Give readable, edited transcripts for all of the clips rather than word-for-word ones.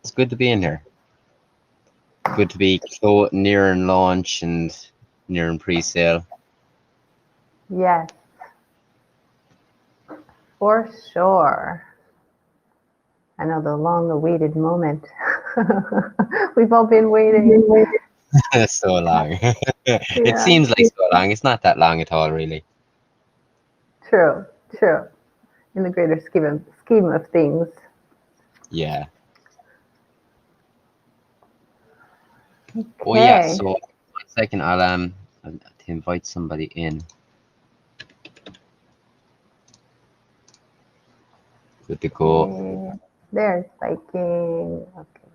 It's good to be in here. Good to be nearing launch and nearing pre-sale. Yes, for sure. I know the long-awaited moment. We've all been waiting. So long. It Yeah, seems like so long. It's not that long at all, really. true, true. In the greater scheme of things. Yeah. Oh yeah. Okay. So 1 second, I'll invite somebody in. Good to go. Okay. There's Viking. Okay,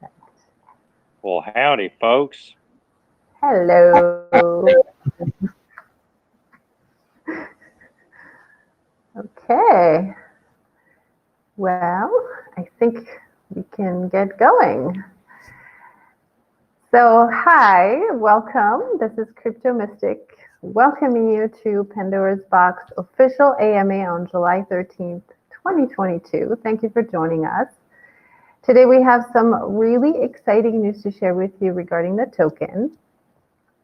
perfect. Well, howdy, folks. Hello. Okay. Well, I think we can get going. So, hi, welcome. This is Crypto Mystic, welcoming you to Pandora's Box official AMA on July 13th, 2022. Thank you for joining us. Today we have some really exciting news to share with you regarding the token.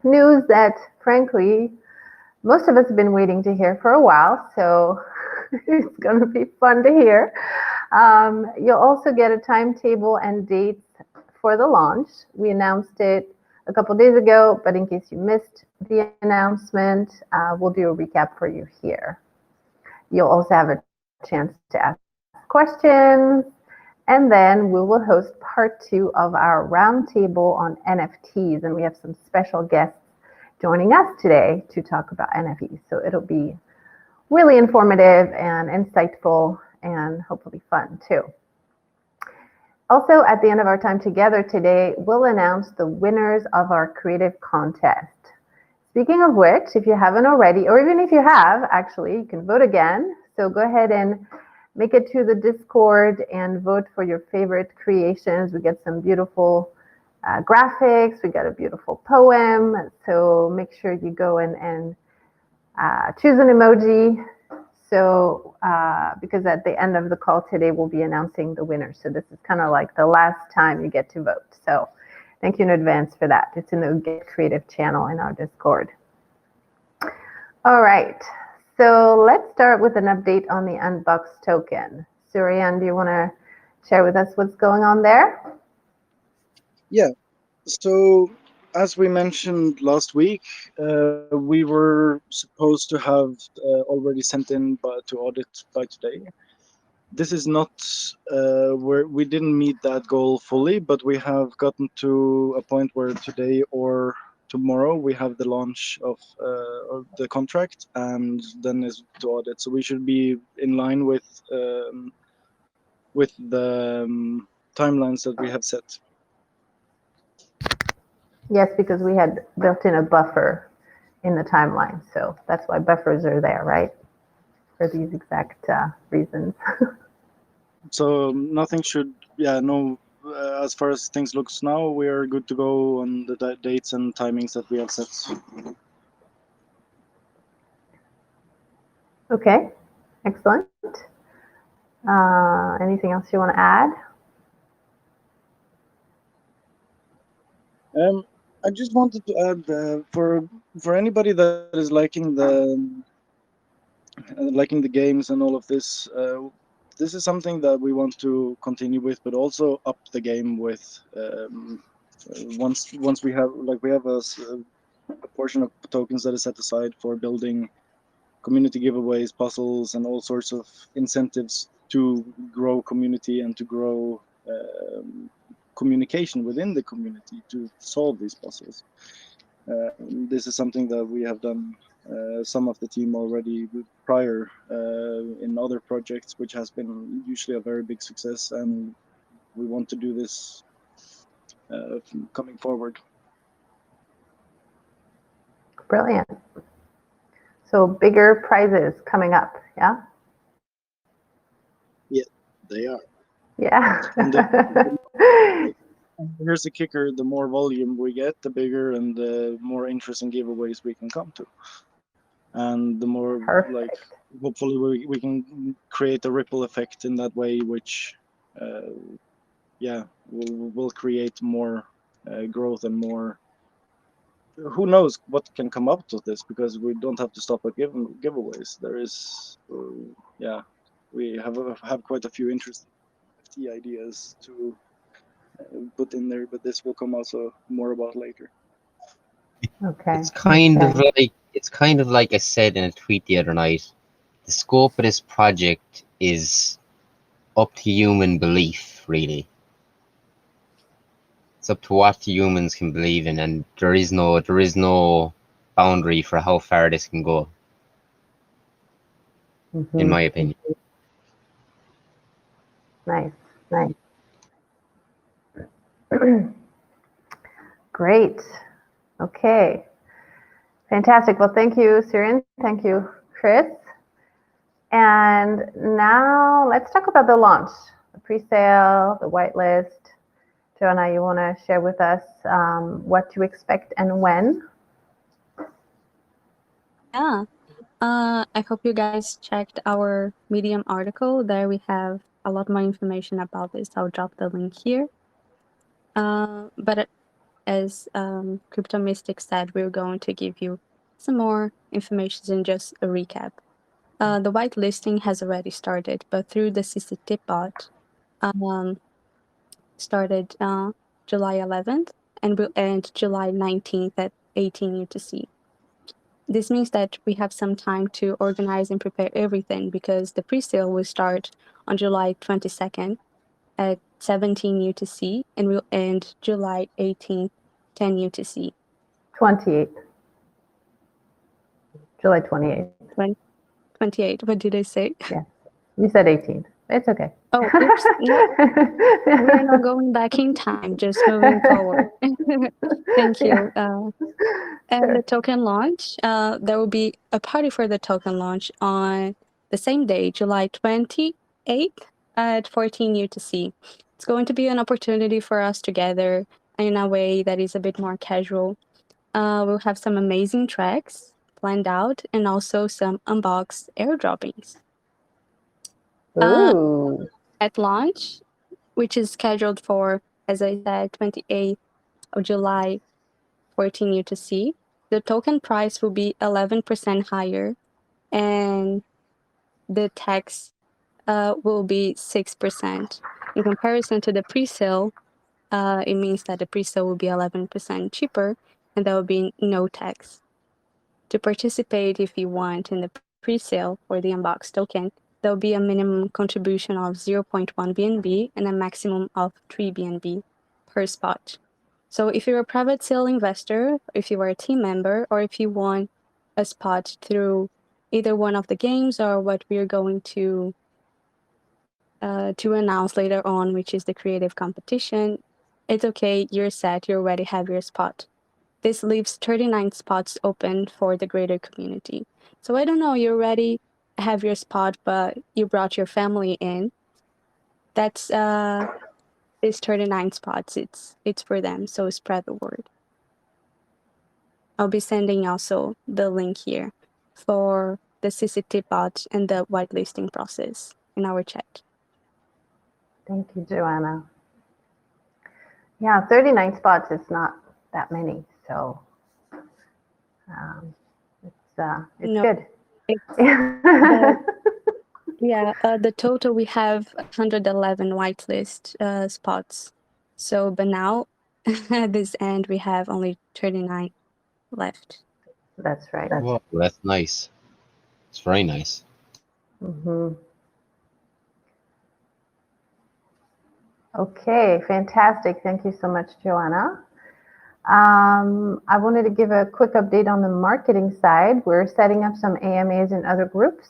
News that, frankly, most of us have been waiting to hear for a while, so it's going to be fun to hear. You'll also get a timetable and dates for the launch. We announced it a couple days ago, but in case you missed the announcement, we'll do a recap for you here. You'll also have a chance to ask questions, and then we will host part 2 of our roundtable on NFTs, and we have some special guests joining us today to talk about NFTs. So it'll be really informative and insightful and hopefully fun too. Also, at the end of our time together today, we'll announce the winners of our creative contest. Speaking of which, if you haven't already, or even if you have, actually, you can vote again. So go ahead and make it to the Discord and vote for your favorite creations. We get some beautiful graphics. We got a beautiful poem. So make sure you go and choose an emoji. So because at the end of the call today, we'll be announcing the winner. So this is kind of like the last time you get to vote. So thank you in advance for that. It's in the Get Creative channel in our Discord. All right. So let's start with an update on the UNBOX token. Surian, do you want to share with us what's going on there? Yeah. So as we mentioned last week, we were supposed to have already sent in to audit by today. This is not where we didn't meet that goal fully, but we have gotten to a point where today or tomorrow we have the launch of the contract, and then is to audit. So we should be in line with the timelines that we have set. Yes, because we had built in a buffer in the timeline. So that's why buffers are there, right? For these exact reasons. So nothing should, no, as far as things looks now, we are good to go on the dates and timings that we have set. Okay, excellent. Anything else you want to add? I just wanted to add for anybody that is liking the games and all of this. This is something that we want to continue with, but also up the game with. Once we have a portion of tokens that is set aside for building community giveaways, puzzles, and all sorts of incentives to grow community and to grow communication within the community to solve these puzzles. This is something that we have done some of the team already prior in other projects, which has been usually a very big success, and we want to do this coming forward. Brilliant. So bigger prizes coming up, yeah? Yeah, they are. Yeah. Here's the kicker: the more volume we get, the bigger and the more interesting giveaways we can come to, and the more hopefully we can create a ripple effect in that way, which will create more growth and more. Who knows what can come out of this, because we don't have to stop at giveaways. There is, we have quite a few interesting NFT ideas to put in there, but this will come also more about later. Okay. It's kind of like I said in a tweet the other night. The scope of this project is up to human belief, really. It's up to what the humans can believe in, and there is no boundary for how far this can go, in my opinion. Nice. Great. Okay. Fantastic. Well, thank you, Siren. Thank you, Chris. And now let's talk about the launch, the pre-sale, the whitelist. Joanna, you want to share with us what to expect and when? Yeah. I hope you guys checked our Medium article. There we have a lot more information about this. I'll drop the link here. But as Crypto Mystic said, we're going to give you some more information and just a recap. The whitelisting has already started, but through the CCT bot, started July 11th and will end July 19th at 18 UTC. This means that we have some time to organize and prepare everything, because the pre-sale will start on July 22nd at 17 UTC and will end July 18th, 10 UTC. 28th. July 28th. 28. What did I say? Yeah. You said 18th. It's okay. Oh, oops. No. We're not going back in time, just moving forward. Thank you. And the token launch, there will be a party for the token launch on the same day, July 28th at 14 UTC. It's going to be an opportunity for us to gather in a way that is a bit more casual. We'll have some amazing tracks planned out and also some unboxed airdroppings. Ooh. At launch, which is scheduled for, as I said, 28th of July, 14 UTC, the token price will be 11% higher, and the tax will be 6%. In comparison to the pre-sale, it means that the pre-sale will be 11% cheaper, and there will be no tax. To participate, if you want, in the pre-sale for the unboxed token, there will be a minimum contribution of 0.1 BNB and a maximum of 3 BNB per spot. So if you're a private sale investor, if you are a team member, or if you want a spot through either one of the games or what we're going to announce later on, which is the creative competition, it's okay, you're set, you already have your spot. This leaves 39 spots open for the greater community. So I don't know, you already have your spot, but you brought your family in. That's it's 39 spots. It's for them, so spread the word. I'll be sending also the link here for the CCT bot and the whitelisting process in our chat. Thank you, Joanna. Yeah, 39 spots is not that many, so it's good. The total, we have 111 whitelist spots. So, but now at this end, we have only 39 left. That's right. Whoa, that's nice. It's very nice. Okay, fantastic. Thank you so much, Joanna. I wanted to give a quick update on the marketing side. We're setting up some AMAs in other groups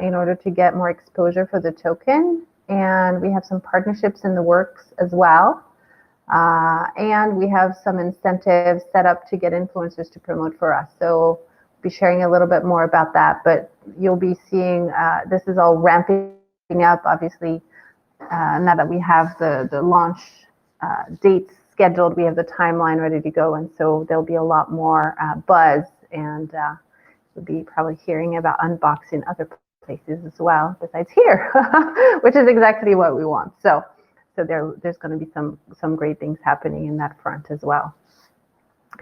in order to get more exposure for the token. And we have some partnerships in the works as well. And we have some incentives set up to get influencers to promote for us. So we'll be sharing a little bit more about that, but you'll be seeing this is all ramping up, obviously, now that we have the launch dates scheduled, we have the timeline ready to go, and so there'll be a lot more buzz, and you'll be probably hearing about unboxing other places as well besides here, which is exactly what we want. So So there's going to be some great things happening in that front as well.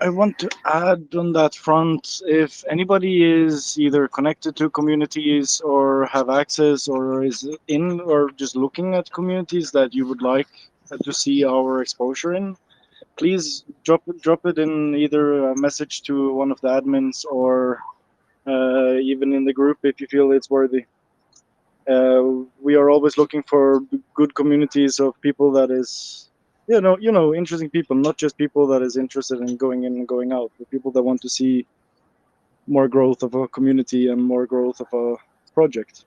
I want to add on that front, if anybody is either connected to communities or have access or is in or just looking at communities that you would like to see our exposure in, please drop it in either a message to one of the admins or even in the group if you feel it's worthy. We are always looking for good communities of people that is, interesting people, not just people that is interested in going in and going out, but people that want to see more growth of a community and more growth of a project.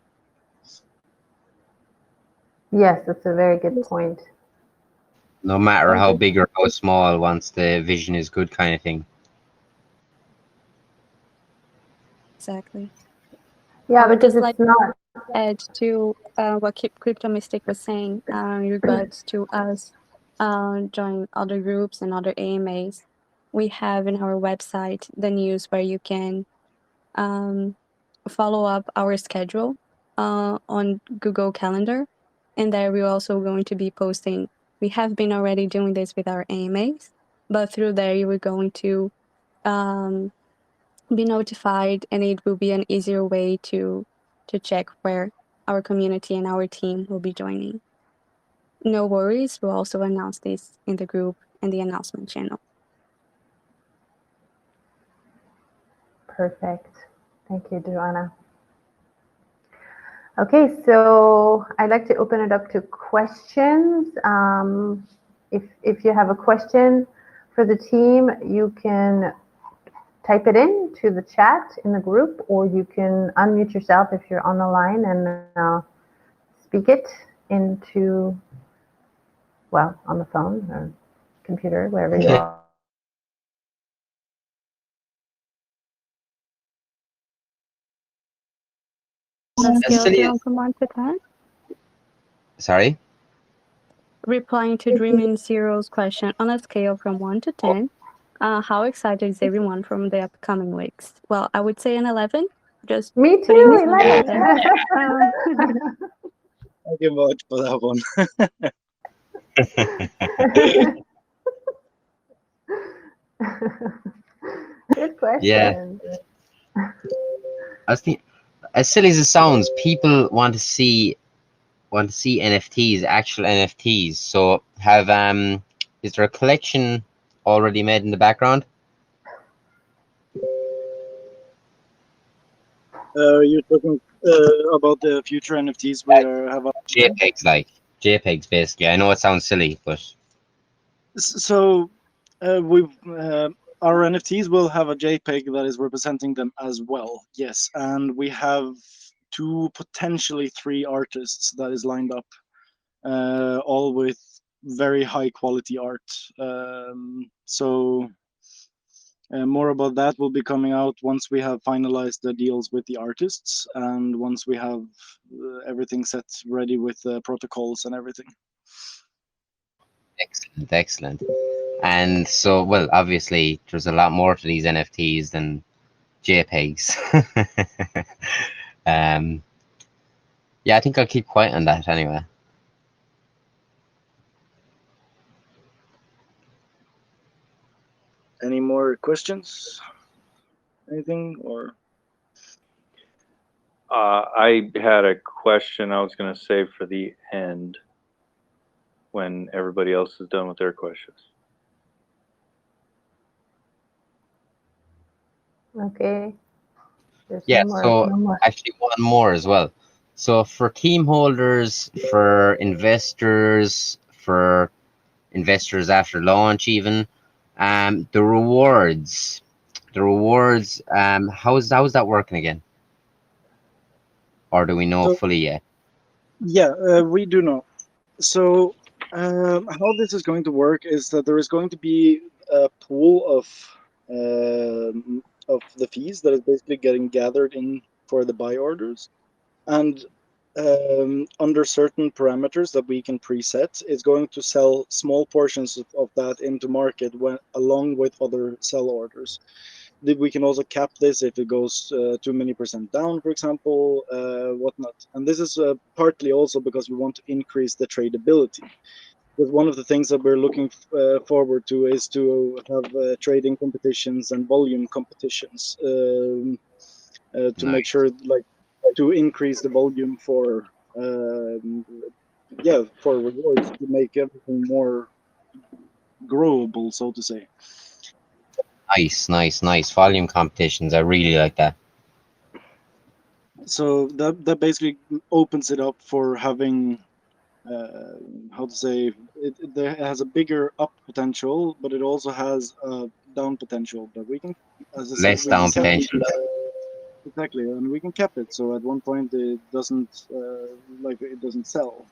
Yes, that's a very good point. No matter how big or how small, once the vision is good, kind of thing. Exactly. Yeah, I would because just it's not. Add to what Crypto Mystic was saying in regards to us join other groups and other AMAs. We have in our website the news where you can follow up our schedule on Google Calendar, and there we're also going to be posting. We have been already doing this with our AMAs, but through there you are going to be notified, and it will be an easier way to check where our community and our team will be joining. No worries, we'll also announce this in the group and the announcement channel. Perfect. Thank you, Joanna. Okay, so I'd like to open it up to questions. If you have a question for the team, you can type it in to the chat in the group, or you can unmute yourself if you're on the line and speak it into, well, on the phone or computer, wherever you are. On a scale from 1 to 10? Sorry? Replying to Dreamin' Zero's question, on a scale from 1 to 10, how excited is everyone from the upcoming weeks? Well, I would say an 11. Just Me too, putting 11. I can vote for that one. Good question. Yeah. I think, as silly as it sounds, people want to see NFTs, actual NFTs. So is there a collection already made in the background? You're talking about the future NFTs we have. JPEGs, like JPEGs, basically. I know it sounds silly, but So our NFTs will have a JPEG that is representing them as well. Yes, and we have 2, potentially 3 artists that is lined up, all with very high quality art. So more about that will be coming out once we have finalized the deals with the artists and once we have everything set ready with the protocols and everything. excellent. And so, well, obviously, there's a lot more to these NFTs than JPEGs. Yeah, I think I'll keep quiet on that anyway. Any more questions? Anything or? I had a question I was going to save for the end when everybody else is done with their questions. Okay. There's Yeah, no more. Actually one more as well. So for team holders, for investors after launch even, the rewards, how's that working again? Or do we know fully yet? Yeah, we do know. So how this is going to work is that there is going to be a pool of the fees that is basically getting gathered in for the buy orders, and under certain parameters that we can preset, it's going to sell small portions of that into market along with other sell orders. We can also cap this if it goes too many % down, for example, whatnot. And this is partly also because we want to increase the tradability. Because one of the things that we're looking forward to is to have trading competitions and volume competitions to make sure, like, to increase the volume for for rewards, to make everything more growable, so to say. Nice. Volume competitions. I really like that. So that basically opens it up for having how to say it has a bigger up potential, but it also has a down potential. But we can, as I said, Less we can down set potential. exactly, and we can cap it. So at one point it doesn't it doesn't sell.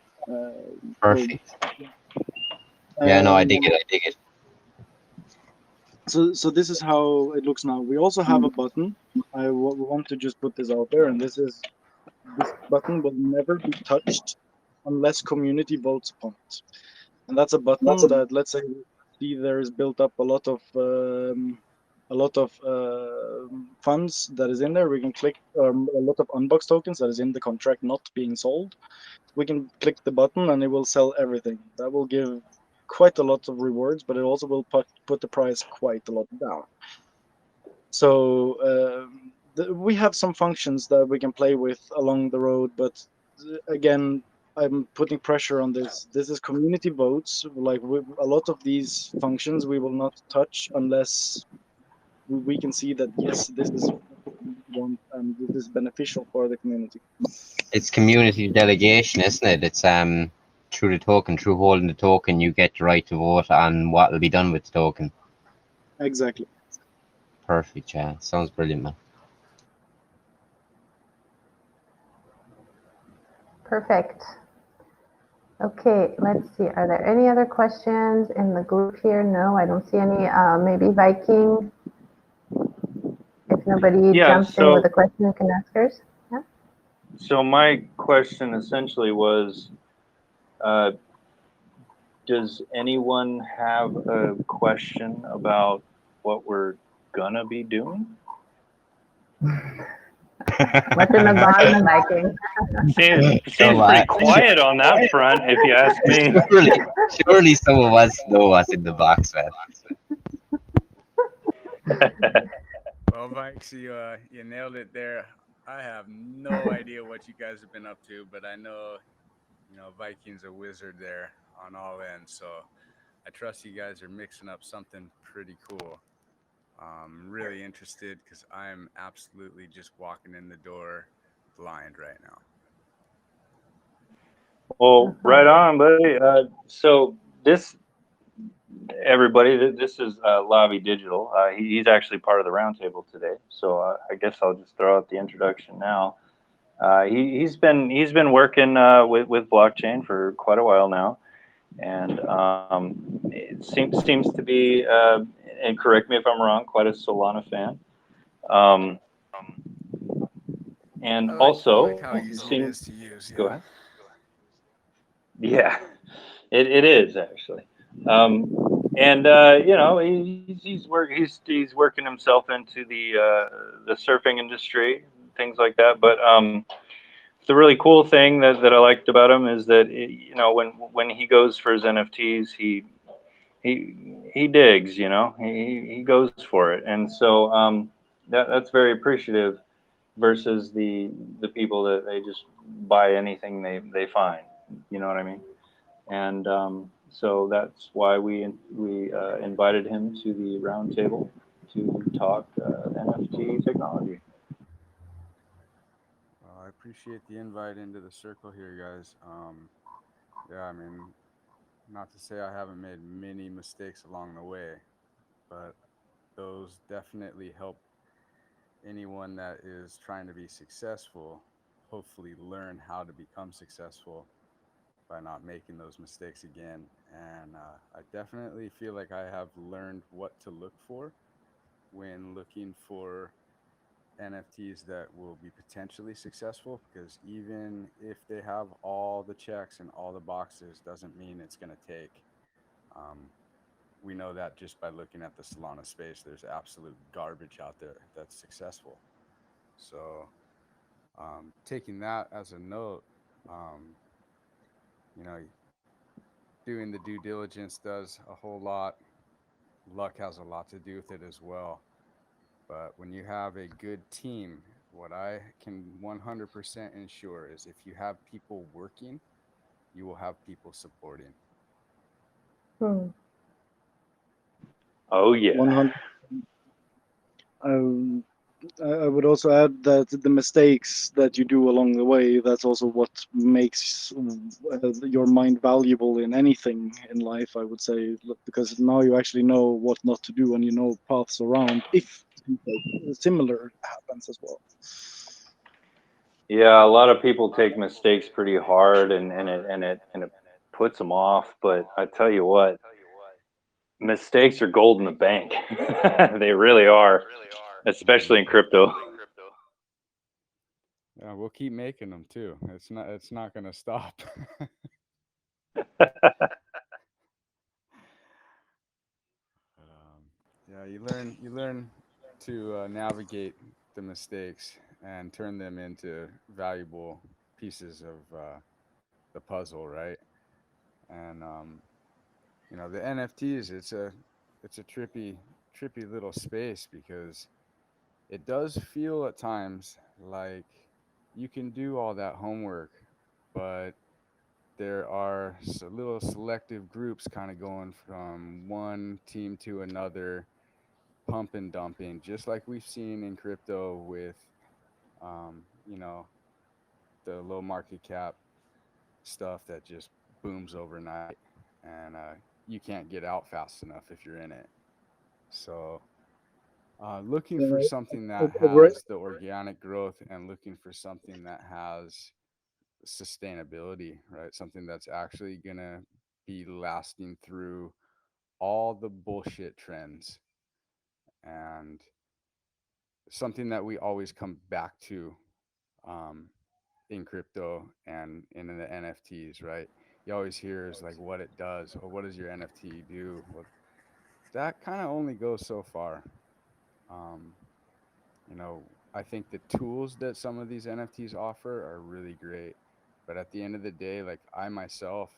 Perfect. Yeah, no, I dig it. So this is how it looks now. We also have a button. I want to just put this out there, and this button will never be touched unless community votes upon it. And that's a button that, let's say, see there is built up a lot of funds that is in there. We can click a lot of unbox tokens that is in the contract not being sold. We can click the button and it will sell everything. That will give quite a lot of rewards, but it also will put the price quite a lot down. So we have some functions that we can play with along the road, but again, I'm putting pressure on this. This is community votes. Like a lot of these functions, we will not touch unless we can see that yes, this is what we want and this is beneficial for the community. It's community delegation, isn't it? It's through the token, through holding the token, you get the right to vote on what will be done with the token. Exactly. Perfect, yeah. Sounds brilliant, man. Perfect. Okay, let's see. Are there any other questions in the group here? No, I don't see any. Maybe Viking. If nobody jumps in with a question, you can ask hers. Yeah. So my question essentially was, does anyone have a question about what we're gonna be doing? What's in the box, Viking? Seems pretty quiet on that front, if you ask me. Surely some of us know what's in the box, man. Well, Mike, so you nailed it there. I have no idea what you guys have been up to, but I know, Viking's a wizard there on all ends. So I trust you guys are mixing up something pretty cool. I'm really interested because I'm absolutely just walking in the door blind right now. Well, right on, buddy. So this, everybody, this is Lavi Digital. He's actually part of the roundtable today. So I guess I'll just throw out the introduction now. He's been working with blockchain for quite a while now, and it seems to be, and correct me if I'm wrong, quite a Solana fan. And also, how easy it is to use. Go ahead. Yeah, it is actually. And he's working himself into the surfing industry, things like that. But the really cool thing that I liked about him is that when he goes for his NFTs, he digs, he goes for it, and so that's very appreciative versus the people that they just buy anything they find, you know what I mean? And so that's why we invited him to the roundtable to talk NFT technology. I appreciate the invite into the circle here, guys. Yeah, I mean, not to say I haven't made many mistakes along the way, but those definitely help anyone that is trying to be successful hopefully learn how to become successful by not making those mistakes again. And I definitely feel like I have learned what to look for when looking for NFTs that will be potentially successful, because even if they have all the checks and all the boxes, doesn't mean it's going to take. We know that just by looking at the Solana space, there's absolute garbage out there that's successful. So taking that as a note, doing the due diligence does a whole lot. Luck has a lot to do with it as well. But when you have a good team, what I can 100% ensure is if you have people working, you will have people supporting. Hmm. Oh yeah. 100. I would also add that the mistakes that you do along the way, that's also what makes your mind valuable in anything in life, I would say, because now you actually know what not to do and you know paths around if something similar happens as well. Yeah, a lot of people take mistakes pretty hard, and it puts them off. But I tell you what, mistakes are gold in the bank. They really are, especially in crypto. Yeah, we'll keep making them too. It's not going to stop. Yeah, you learn to navigate the mistakes and turn them into valuable pieces of the puzzle, right? And the NFTs, it's a trippy little space because it does feel at times like you can do all that homework, but there are little selective groups kind of going from one team to another, pump and dumping, just like we've seen in crypto with, um, you know, the low market cap stuff that just booms overnight, and you can't get out fast enough if you're in it. So, looking for something that Agree. has the organic growth and looking for something that has sustainability, right? Something that's actually gonna be lasting through all the bullshit trends, and something that we always come back to, um, in crypto and in the NFTs, right? You always hear is like what it does or what does your NFT do? Well, that kind of only goes so far. Um, I think the tools that some of these NFTs offer are really great. But at the end of the day, like I myself,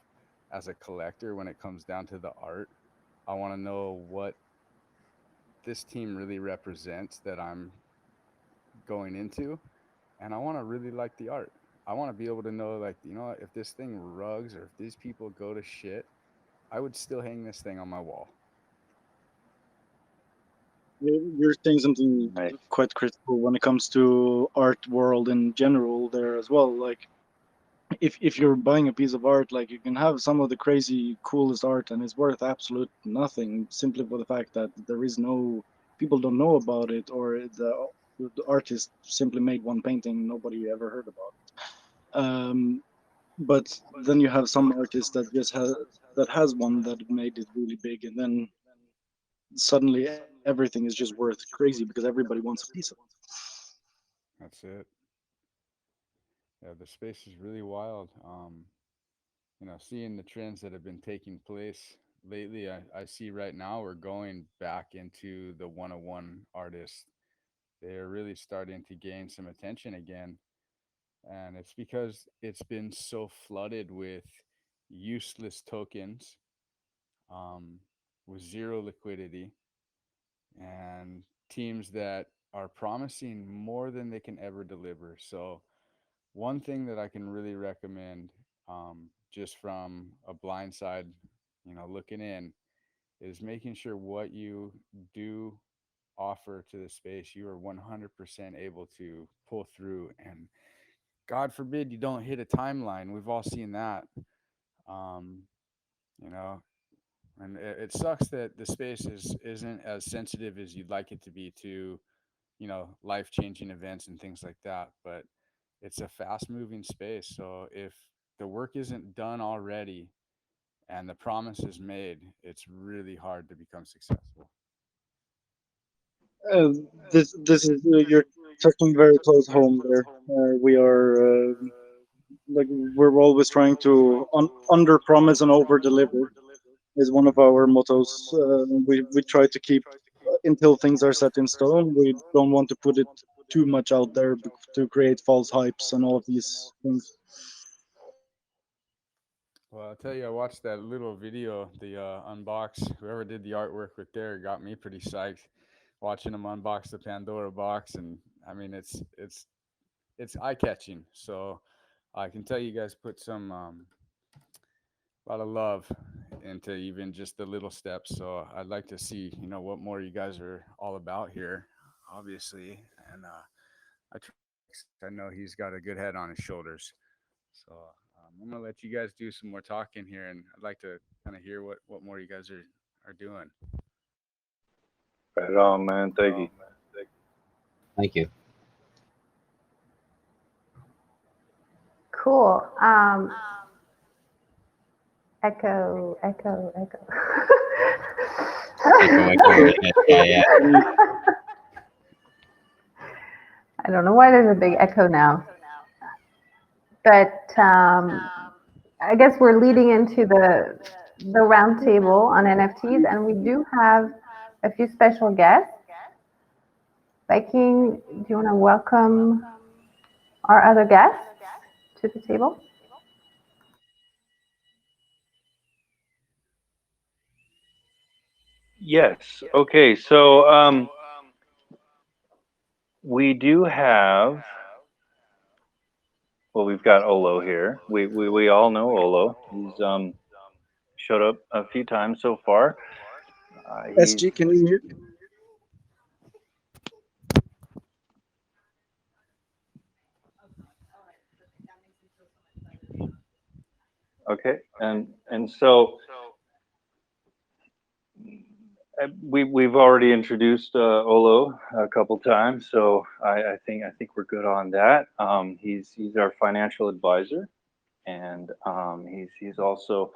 as a collector, when it comes down to the art, I want to know what this team really represents that I'm going into. And I want to really like the art. I want to be able to know, like, if this thing rugs or if these people go to shit, I would still hang this thing on my wall. You're saying something Right. quite critical when it comes to art world in general there as well. Like if you're buying a piece of art, like you can have some of the crazy coolest art and it's worth absolute nothing simply for the fact that there is no people don't know about it, or the artist simply made one painting nobody ever heard about. But then you have some artist that just has one that made it really big, and then suddenly everything is just worth crazy because everybody wants a piece of it. That's it. Yeah, the space is really wild. Seeing the trends that have been taking place lately, I see right now we're going back into the 101 artists. They're really starting to gain some attention again. And it's because it's been so flooded with useless tokens, um, with zero liquidity, and teams that are promising more than they can ever deliver. So, one thing that I can really recommend, just from a blind side, looking in, is making sure what you do offer to the space, you are 100% able to pull through. And God forbid you don't hit a timeline. We've all seen that. Um, you know, and it sucks that the space isn't as sensitive as you'd like it to be to, life changing events and things like that. But it's a fast moving space. So if the work isn't done already and the promise is made, it's really hard to become successful. Uh, this is you're touching very close home there. We are like we're always trying to under promise and over deliver is one of our mottos. We try to keep until things are set in stone. We don't want to put it too much out there to create false hypes and all of these things. Well, I'll tell you, I watched that little video, the unbox. Whoever did the artwork with there got me pretty psyched. Watching them unbox the Pandora box, and I mean, it's eye catching. So I can tell you guys put some a lot of love into even just the little steps. So I'd like to see, what more you guys are all about here, obviously. And I know he's got a good head on his shoulders. So I'm gonna let you guys do some more talking here, and I'd like to kind of hear what more you guys are doing. Right on, man. Thank you. Thank you. Cool. Echo. Yeah. I don't know why there's a big echo now. But I guess we're leading into the roundtable on NFTs, and we do have a few special guests. Viking, do you want to welcome our other guests to the table? Yes. Okay. So we do have. Well, we've got Olo here. We all know Olo. He's showed up a few times so far. SG, can you mute? Okay, and so we've already introduced Olo a couple times, so I think we're good on that. He's our financial advisor, and he's also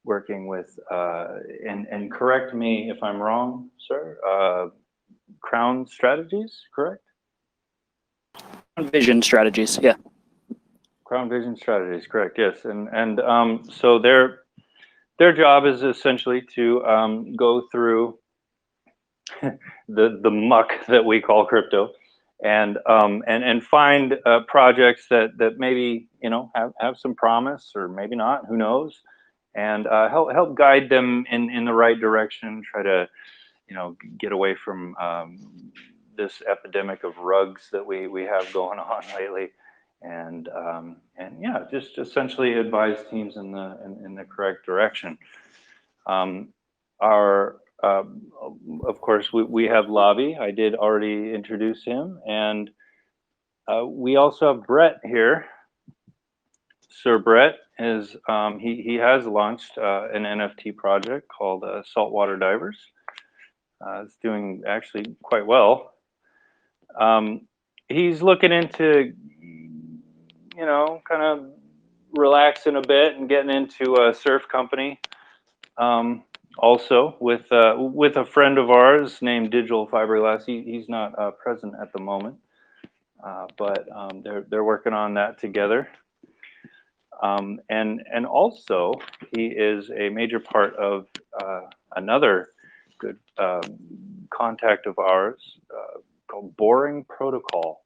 working with and correct me if I'm wrong, sir. Crown Strategies, correct? Vision Strategies, yeah. Crown Vision Strategies, correct? Yes, and so their job is essentially to go through the muck that we call crypto, and find projects that maybe have some promise, or maybe not, who knows, and help guide them in the right direction. Try to get away from this epidemic of rugs that we have going on lately, and yeah, just essentially advise teams in the correct direction. Of course, we have Lobby. I did already introduce him, and we also have Brett here. Sir Brett is he has launched an NFT project called Saltwater Divers. It's doing actually quite well. He's looking into kind of relaxing a bit and getting into a surf company. Also with a friend of ours named Digital Fiberglass. He's not present at the moment, but they're working on that together. And also he is a major part of another good contact of ours called Boring Protocol.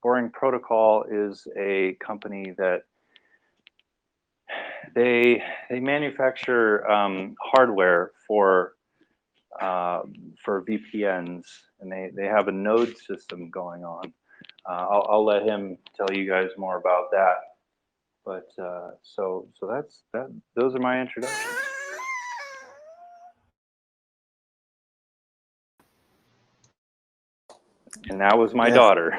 Boring Protocol is a company that they manufacture hardware for VPNs, and they have a node system going on. I'll let him tell you guys more about that. But so that's that. Those are my introductions. And that was my daughter.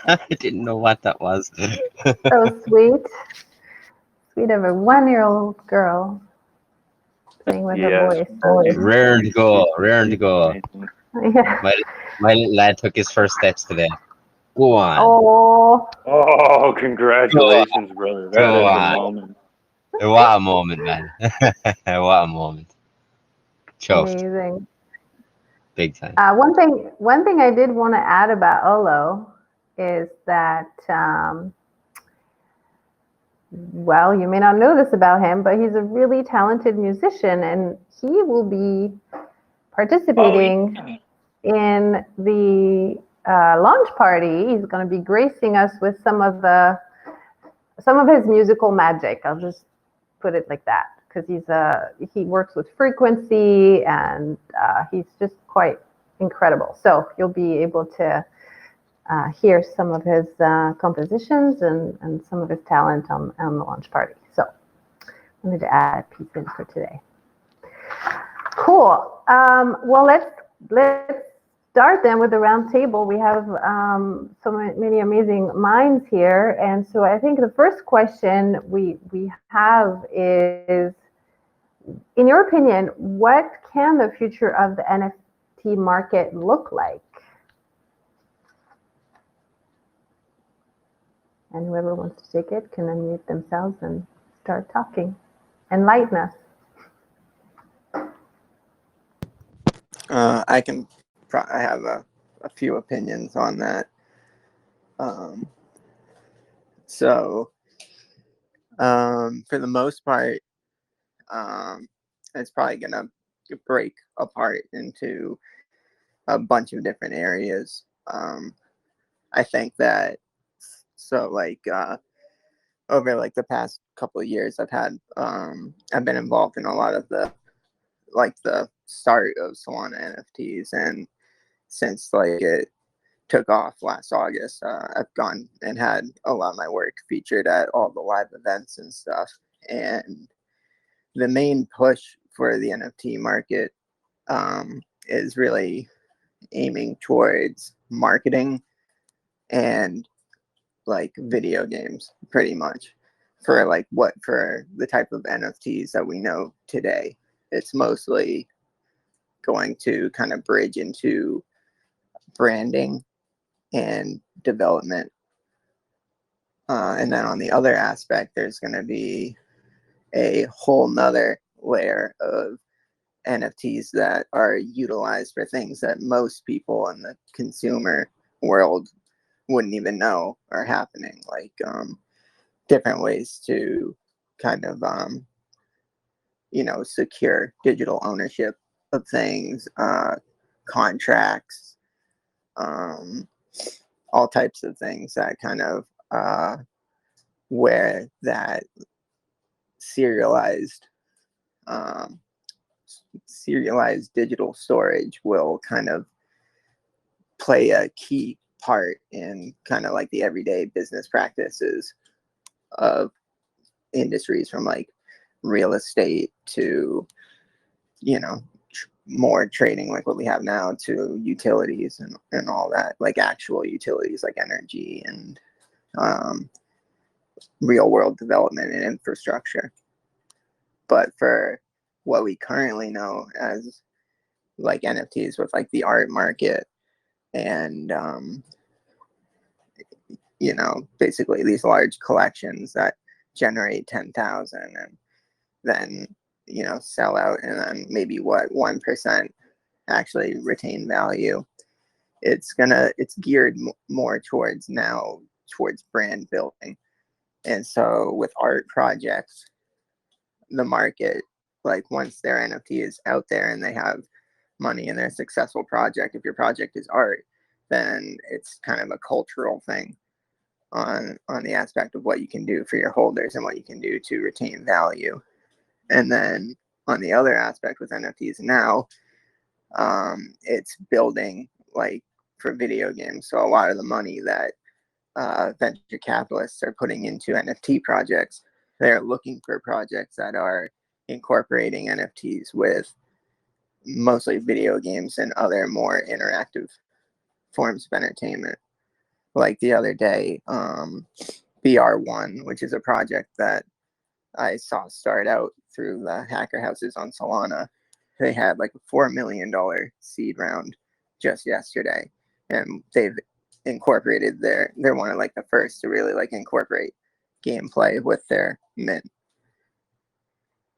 I didn't know what that was. So sweet. Sweet of a 1-year-old girl playing with her voice. Rare to go. Yeah. My little lad took his first steps today. Go on. Oh, congratulations, brother. That is a moment. What a moment, man. What a moment. Chuffed. Amazing. Big time. One thing I did want to add about Olo is that, well, you may not know this about him, but he's a really talented musician, and he will be participating in the launch party. He's going to be gracing us with some of the some of his musical magic. I'll just put it like that, because he works with frequency, and he's just quite incredible. So you'll be able to hear some of his compositions and some of his talent on the launch party. So I wanted to add a piece in for today. Cool. Well, let's start then with the round table. We have so many amazing minds here, and so I think the first question we have is, in your opinion, what can the future of the NFT market look like? And whoever wants to take it can unmute themselves and start talking. Enlighten us. I have a few opinions on that. For the most part, it's probably gonna break apart into a bunch of different areas. I think that over like the past couple of years, I've been involved in a lot of the start of Solana NFTs, and since it took off last August, I've gone and had a lot of my work featured at all the live events and stuff. And the main push for the NFT market is really aiming towards marketing and video games, pretty much, for the type of NFTs that we know today. It's mostly going to kind of bridge into branding and development. And then on the other aspect, there's going to be a whole nother layer of NFTs that are utilized for things that most people in the consumer world wouldn't even know are happening, different ways to kind of secure digital ownership of things, contracts, all types of things that kind of where that serialized digital storage will kind of play a key part in kind of the everyday business practices of industries, from real estate to more trading like what we have now, to utilities and all that, actual utilities like energy and real world development and infrastructure. But for what we currently know as NFTs, with the art market and basically these large collections that generate 10,000 and then sell out, and then maybe 1% actually retain value. It's geared more towards brand building. And so with art projects, the market, once their NFT is out there and they have money and they're a successful project, if your project is art, then it's kind of a cultural thing on the aspect of what you can do for your holders and what you can do to retain value. And then on the other aspect with NFTs now, it's building for video games. So a lot of the money that venture capitalists are putting into NFT projects, they're looking for projects that are incorporating NFTs with mostly video games and other more interactive forms of entertainment. Like the other day, BR1, which is a project that I saw start out through the hacker houses on Solana, they had a $4 million seed round just yesterday, and they've incorporated they're one of the first to really incorporate gameplay with their mint.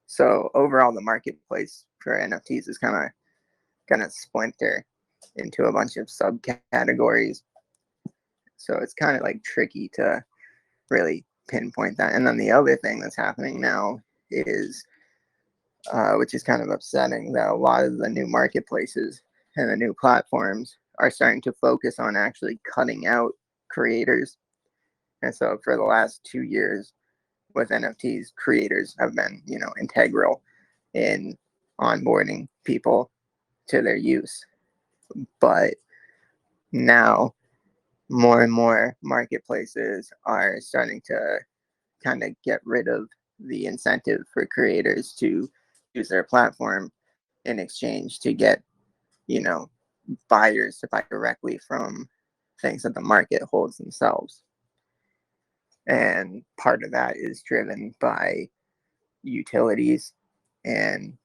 So overall, the marketplace for NFTs is kind of gonna splinter into a bunch of subcategories. So it's kind of tricky to really pinpoint that. And then the other thing that's happening now is, which is kind of upsetting, that a lot of the new marketplaces and the new platforms are starting to focus on actually cutting out creators And so for the last 2 years with NFTs, creators have been, integral in onboarding people to their use. But now more and more marketplaces are starting to kind of get rid of the incentive for creators to use their platform in exchange to get, buyers to buy directly from things that the market holds themselves. And part of that is driven by utilities and,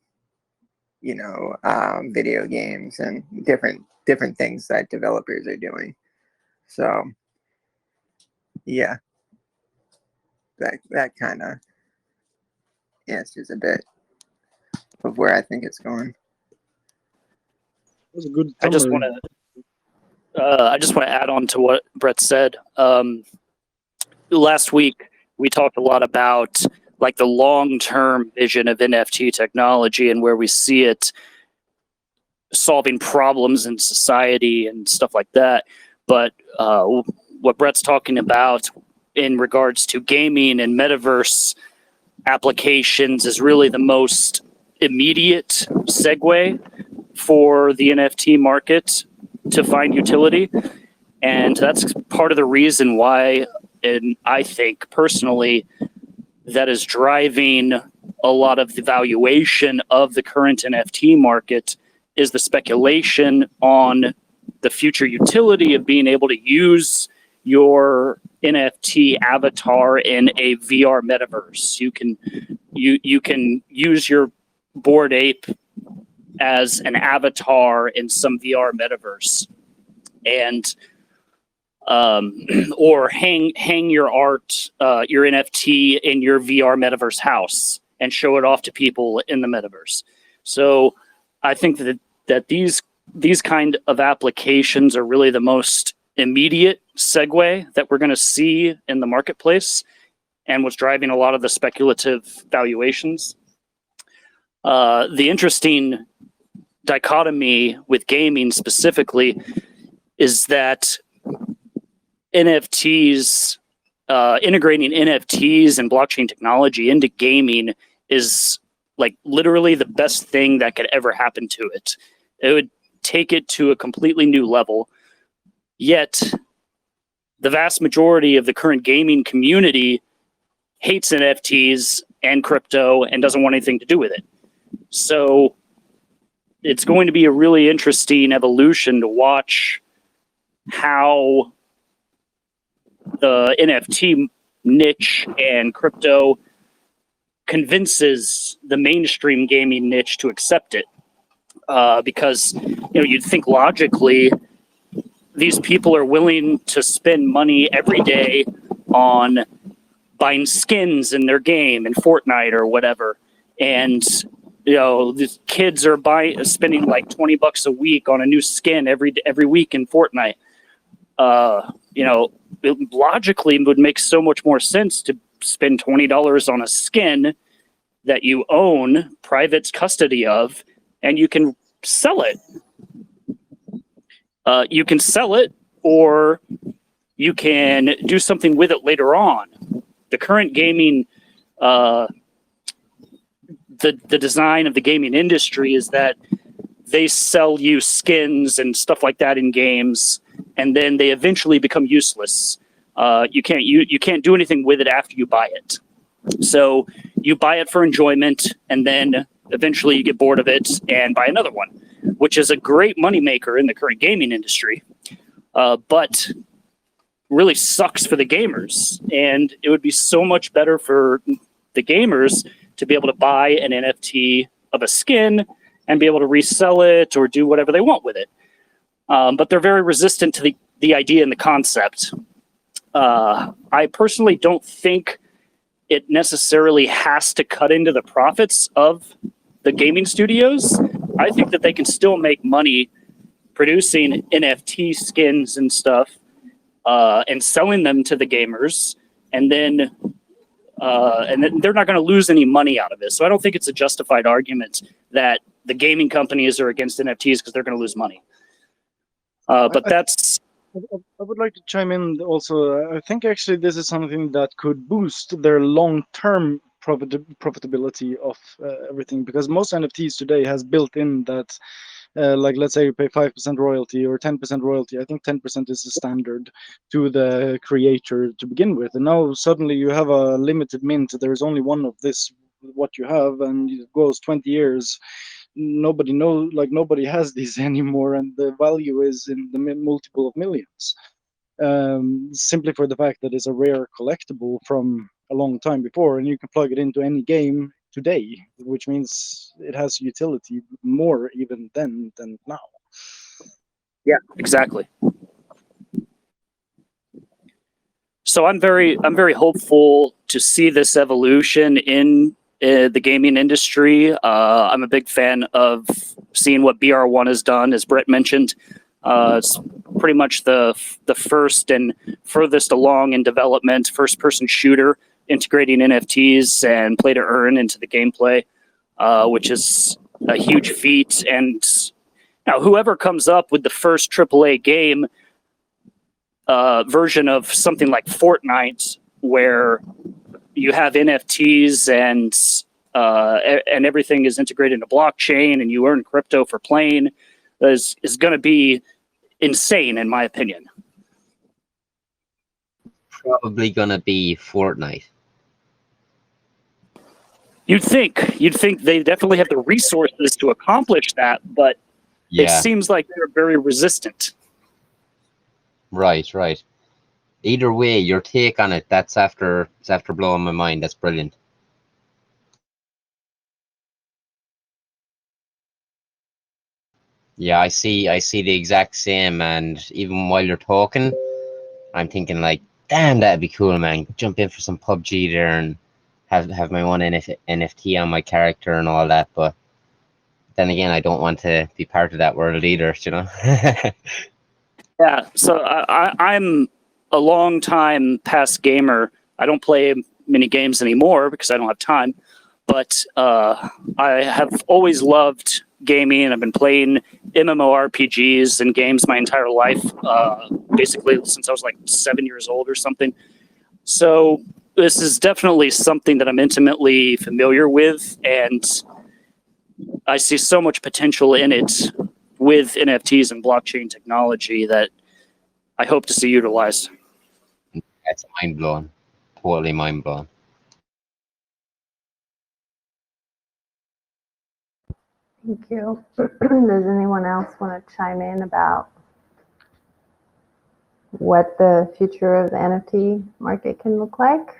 video games and different things that developers are doing. So, yeah, that kind of answers a bit of where I think it's going. That was a good I just summary. want to add on to what Brett said. Last week we talked a lot about like the long-term vision of NFT technology and where we see it solving problems in society and stuff like that. But what Brett's talking about in regards to gaming and metaverse applications is really the most immediate segue for the NFT market to find utility. And that's part of the reason why, and I think personally, that is driving a lot of the valuation of the current NFT market is the speculation on the future utility of being able to use your NFT avatar in a VR metaverse. You can use your Bored Ape as an avatar in some VR metaverse, and or hang your art, your NFT in your VR metaverse house and show it off to people in the metaverse. So I think that these kind of applications are really the most immediate segue that we're going to see in the marketplace and what's driving a lot of the speculative valuations. The interesting dichotomy with gaming specifically is that NFTs, integrating NFTs and blockchain technology into gaming is like literally the best thing that could ever happen to it. It would take it to a completely new level. Yet the vast majority of the current gaming community hates NFTs and crypto and doesn't want anything to do with it. So it's going to be a really interesting evolution to watch how the NFT niche and crypto convinces the mainstream gaming niche to accept it. Because you'd think logically these people are willing to spend money every day on buying skins in their game in Fortnite or whatever, and the kids are spending like $20 a week on a new skin every week in Fortnite. It logically would make so much more sense to spend $20 on a skin that you own private custody of, and you can sell it. You can sell it, or you can do something with it later on. The current gaming, the design of the gaming industry is that they sell you skins and stuff like that in games, and then they eventually become useless. You can't do anything with it after you buy it. So you buy it for enjoyment, and then eventually you get bored of it and buy another one, which is a great moneymaker in the current gaming industry, but really sucks for the gamers. And it would be so much better for the gamers to be able to buy an NFT of a skin and be able to resell it or do whatever they want with it. But they're very resistant to the idea and the concept. I personally don't think it necessarily has to cut into the profits of the gaming studios. I think that they can still make money producing NFT skins and stuff and selling them to the gamers, and then they're not going to lose any money out of it. So I don't think it's a justified argument that the gaming companies are against NFTs because they're going to lose money. But that's I would like to chime in also. I think actually this is something that could boost their long-term profitability of everything, because most NFTs today has built in that, like let's say you pay 5% royalty or 10% royalty. I think 10% is the standard to the creator to begin with, and now suddenly you have a limited mint. There's only one of this, what you have, and it goes 20 years. Nobody knows, like nobody has these anymore, and the value is in the multiple of millions, simply for the fact that it's a rare collectible from a long time before, and you can plug it into any game today, which means it has utility more even then than now. Yeah, exactly. So I'm very hopeful to see this evolution in the gaming industry. I'm a big fan of seeing what BR1 has done, as Brett mentioned. It's pretty much the first and furthest along in development, first-person shooter integrating NFTs and play to earn into the gameplay, which is a huge feat. And now, whoever comes up with the first AAA game version of something like Fortnite, where you have NFTs and everything is integrated into blockchain, and you earn crypto for playing, is going to be insane, in my opinion. Probably gonna be Fortnite. You'd think they definitely have the resources to accomplish that, but it Yeah, seems like they're very resistant. right. Either way, your take on it's after blowing my mind. That's brilliant. Yeah, I see the exact same, and even while you're talking, I'm thinking like, damn, that'd be cool, man. Jump in for some PUBG there and have my one NFT on my character and all that. But then again, I don't want to be part of that world either, you know. Yeah, so I'm a long time past gamer. I don't play many games anymore because I don't have time. But I have always loved gaming, and I've been playing MMORPGs and games my entire life, basically since I was like 7 years old or something. So this is definitely something that I'm intimately familiar with, and I see so much potential in it with NFTs and blockchain technology that I hope to see utilized. That's mind blowing, totally mind blowing. Thank you. Does anyone else want to chime in about what the future of the NFT market can look like?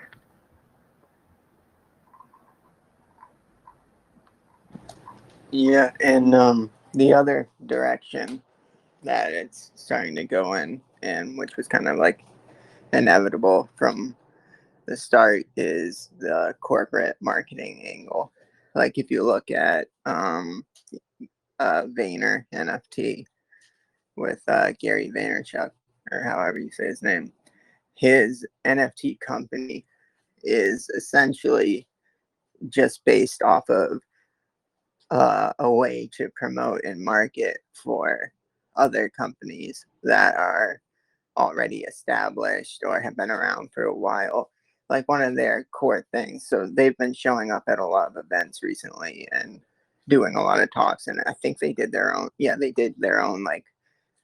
Yeah, and the other direction that it's starting to go in, and which was kind of like inevitable from the start, is the corporate marketing angle. Like if you look at Vayner NFT with Gary Vaynerchuk, or however you say his name, his NFT company is essentially just based off of a way to promote and market for other companies that are already established or have been around for a while. Like one of their core things. So they've been showing up at a lot of events recently and doing a lot of talks. And I think they did their own, they did their own like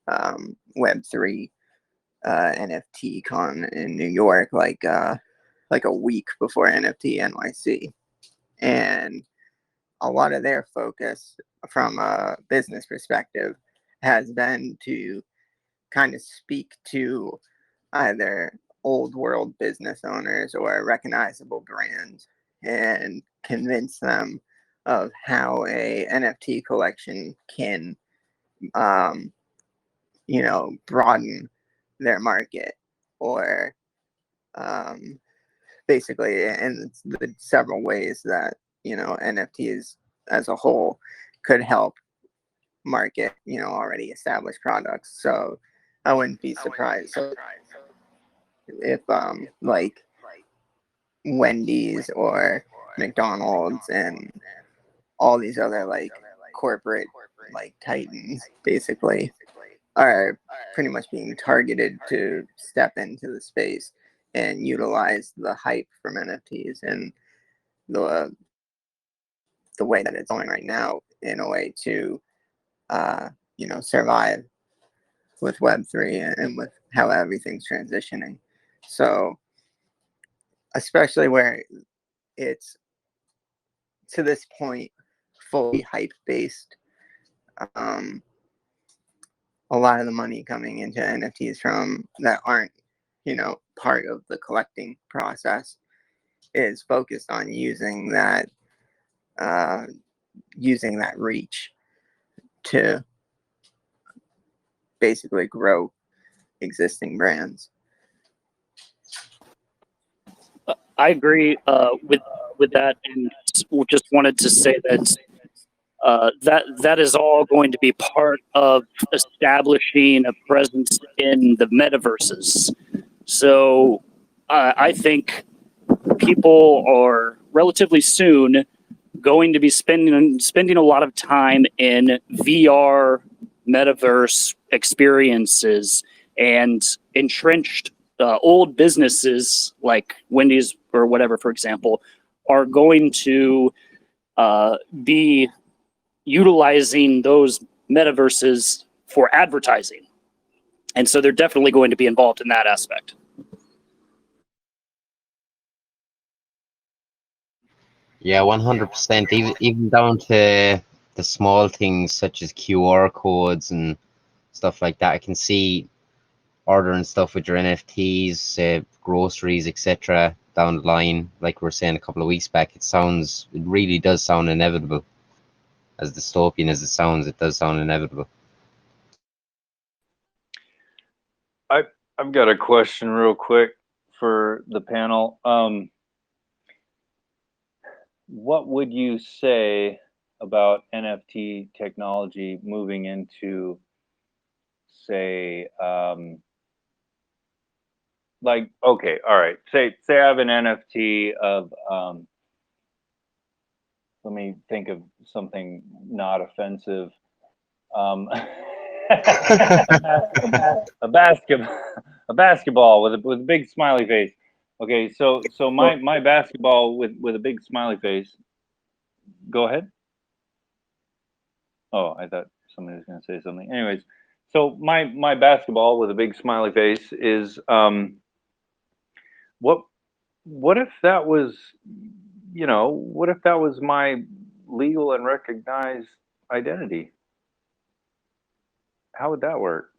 Web3 NFT con in New York, like a week before NFT NYC. And a lot of their focus from a business perspective has been to kind of speak to either old world business owners or recognizable brands and convince them of how a NFT collection can, broaden their market, or basically in the several ways that, NFTs as a whole could help market, already established products. So I wouldn't be surprised if like Wendy's or McDonald's and all these other like corporate like titans basically are pretty much being targeted to step into the space and utilize the hype from NFTs and the way that it's going right now in a way to survive with Web3 and with how everything's transitioning. So especially where it's to this point fully hype based, a lot of the money coming into NFTs from that aren't, part of the collecting process is focused on using that reach to basically grow existing brands. I agree with that, and just wanted to say that that is all going to be part of establishing a presence in the metaverses. So I think people are relatively soon going to be spending a lot of time in VR metaverse experiences, and entrenched old businesses like Wendy's or whatever, for example, are going to be utilizing those metaverses for advertising. And so they're definitely going to be involved in that aspect. Yeah, 100%. Even down to the small things such as QR codes and stuff like that. I can see ordering stuff with your NFTs, groceries, etc. down the line. Like we were saying a couple of weeks back, it really does sound inevitable. As dystopian as it sounds, it does sound inevitable. I've got a question real quick for the panel. What would you say about NFT technology moving into, say, like, okay, all right, say I have an NFT of, let me think of something not offensive. A basketball with a big smiley face. Okay, so my basketball with a big smiley face. Go ahead. Oh, I thought somebody was going to say something. Anyways, so my basketball with a big smiley face is what if that was, what if that was my legal and recognized identity? How would that work?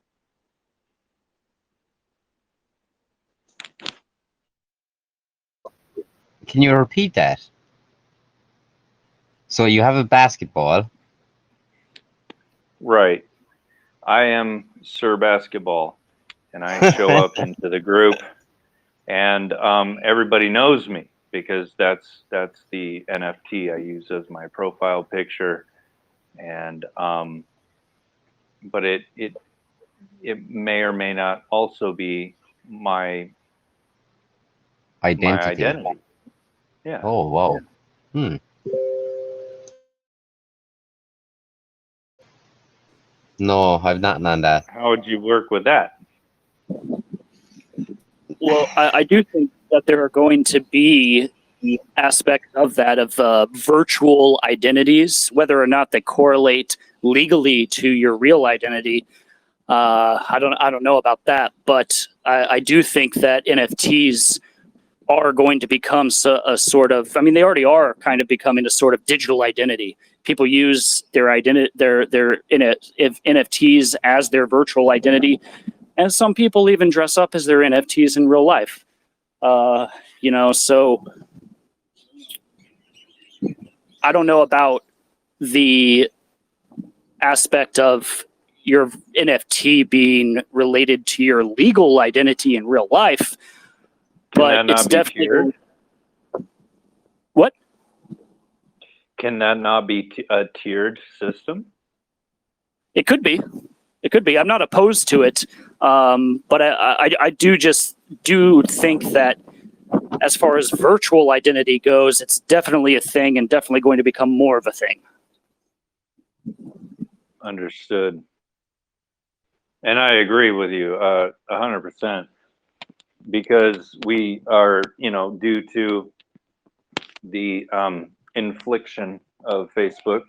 Can you repeat that? So you have a basketball. Right. I am Sir Basketball, and I show up into the group, and everybody knows me because that's the NFT I use as my profile picture, and but it may or may not also be my identity. Yeah. Oh wow. No, I've not done that. How would you work with that? Well, I do think that there are going to be aspects of that, of virtual identities, whether or not they correlate legally to your real identity. I don't know about that, but I do think that NFTs are going to become a sort of, I mean, they already are kind of becoming a sort of digital identity. People use their identity, their NFTs as their virtual identity, and some people even dress up as their NFTs in real life. So I don't know about the aspect of your NFT being related to your legal identity in real life, but it's definitely tiered? What? Can that not be a tiered system? It could be. It could be. I'm not opposed to it, but I do think that as far as virtual identity goes, it's definitely a thing and definitely going to become more of a thing. Understood. And I agree with you 100%, because we are, you know, due to the infliction of Facebook.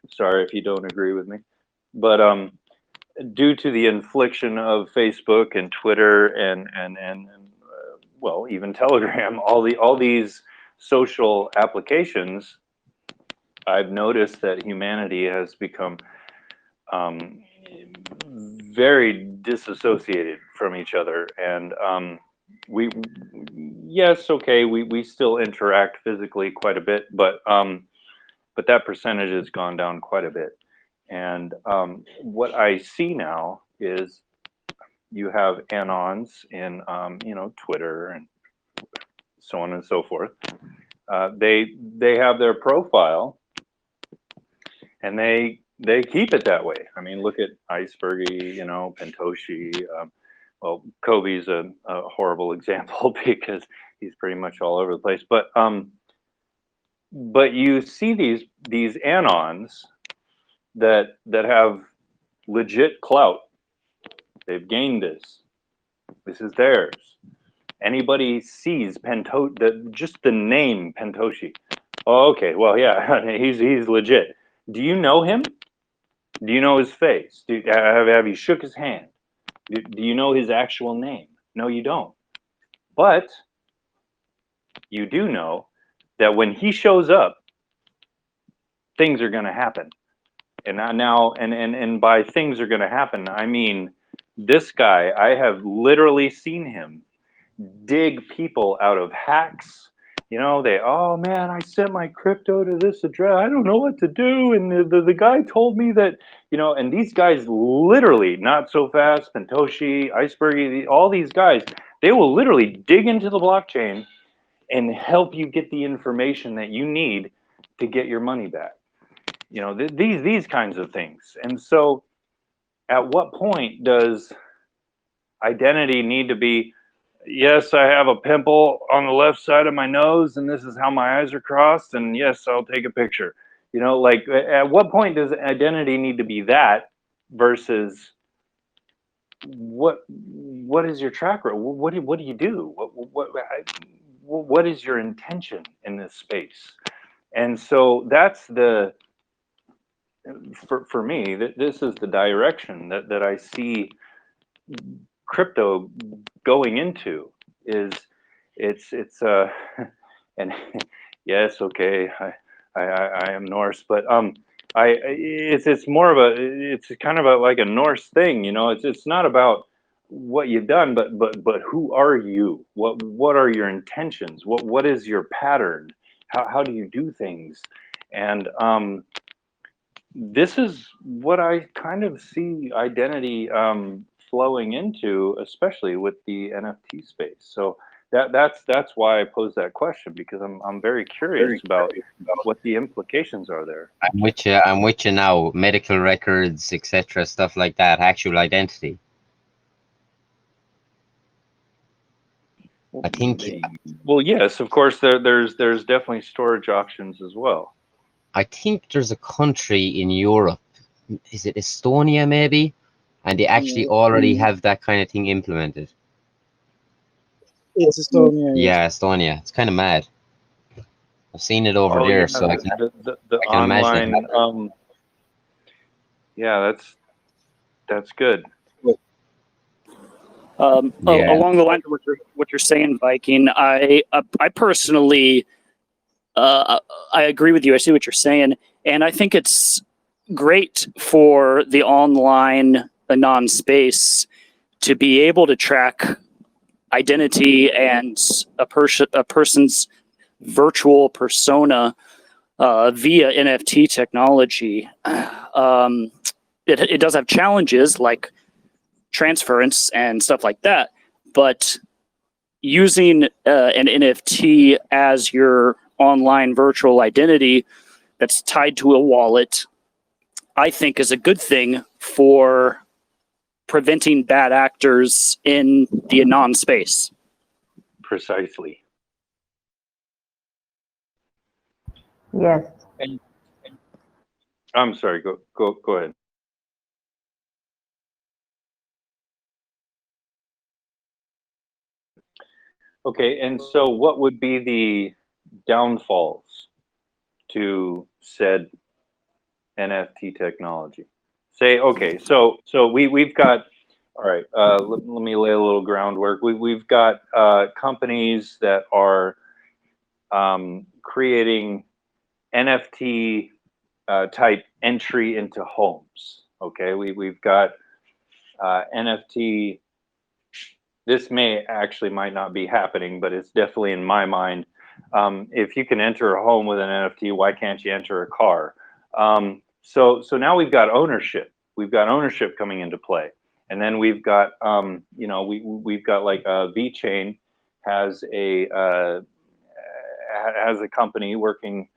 Sorry if you don't agree with me, but due to the infliction of Facebook and Twitter and well, even Telegram, all these social applications, I've noticed that humanity has become very disassociated from each other, and we yes, okay, we still interact physically quite a bit, but that percentage has gone down quite a bit. And what I see now is you have anons in you know, Twitter and so on and so forth. They have their profile, and they keep it that way. I mean, look at Icebergy, you know, Pentoshi. Well, Kobe's a horrible example because he's pretty much all over the place. But you see these anons that have legit clout. They've gained this. This is theirs. Anybody sees just the name Pentoshi. Oh, okay, well, yeah, he's legit. Do you know him? Do you know his face? Have you shook his hand? Do you know his actual name? No, you don't. But you do know that when he shows up, things are going to happen. And now, and by things are going to happen, I mean, this guy, I have literally seen him dig people out of hacks. You know, oh man, I sent my crypto to this address. I don't know what to do. And the guy told me that, you know, and these guys literally, Not So Fast, Pentoshi, Icebergy, all these guys, they will literally dig into the blockchain and help you get the information that you need to get your money back. You know, these kinds of things. And so at what point does identity need to be, yes, I have a pimple on the left side of my nose and this is how my eyes are crossed, and yes, I'll take a picture. You know, like at what point does identity need to be that versus what is your track record? What do you do? What is your intention in this space? And so that's the, for me, this is the direction that I see crypto going into. Is it's and yes, okay, I am Norse, but it's more of it's kind of like a Norse thing, you know. It's not about what you've done, but who are you? What are your intentions? What is your pattern? How do you do things? And this is what I kind of see identity flowing into, especially with the NFT space. So that's why I posed that question, because I'm very curious about what the implications are there. I'm with you now. Medical records, etc., stuff like that. Actual identity. I think. Well, yes, of course. There's definitely storage options as well. I think there's a country in Europe. Is it Estonia, maybe? And they actually already have that kind of thing implemented. It's Estonia. Yeah, Estonia. It's kind of mad. I've seen it over there, yeah, so I the can imagine online. Yeah, that's good. Yeah. Along the lines of what you're saying, Viking, I personally, I agree with you. I see what you're saying, and I think it's great for the online anon space to be able to track identity and a person's virtual persona via NFT technology. It does have challenges like transference and stuff like that, but using an NFT as your online virtual identity that's tied to a wallet, I think is a good thing for preventing bad actors in the anon space. Precisely. Yes. I'm sorry. Go ahead. Okay, and so what would be the downfalls to said NFT technology? Say, okay, so we've got, all right, let me lay a little groundwork. We've got companies that are creating NFT type entry into homes. Okay, we've got NFT. This might not be happening, but it's definitely in my mind. If you can enter a home with an NFT, why can't you enter a car? So now we've got ownership. We've got ownership coming into play, and then we've got we've got like VeChain has a company working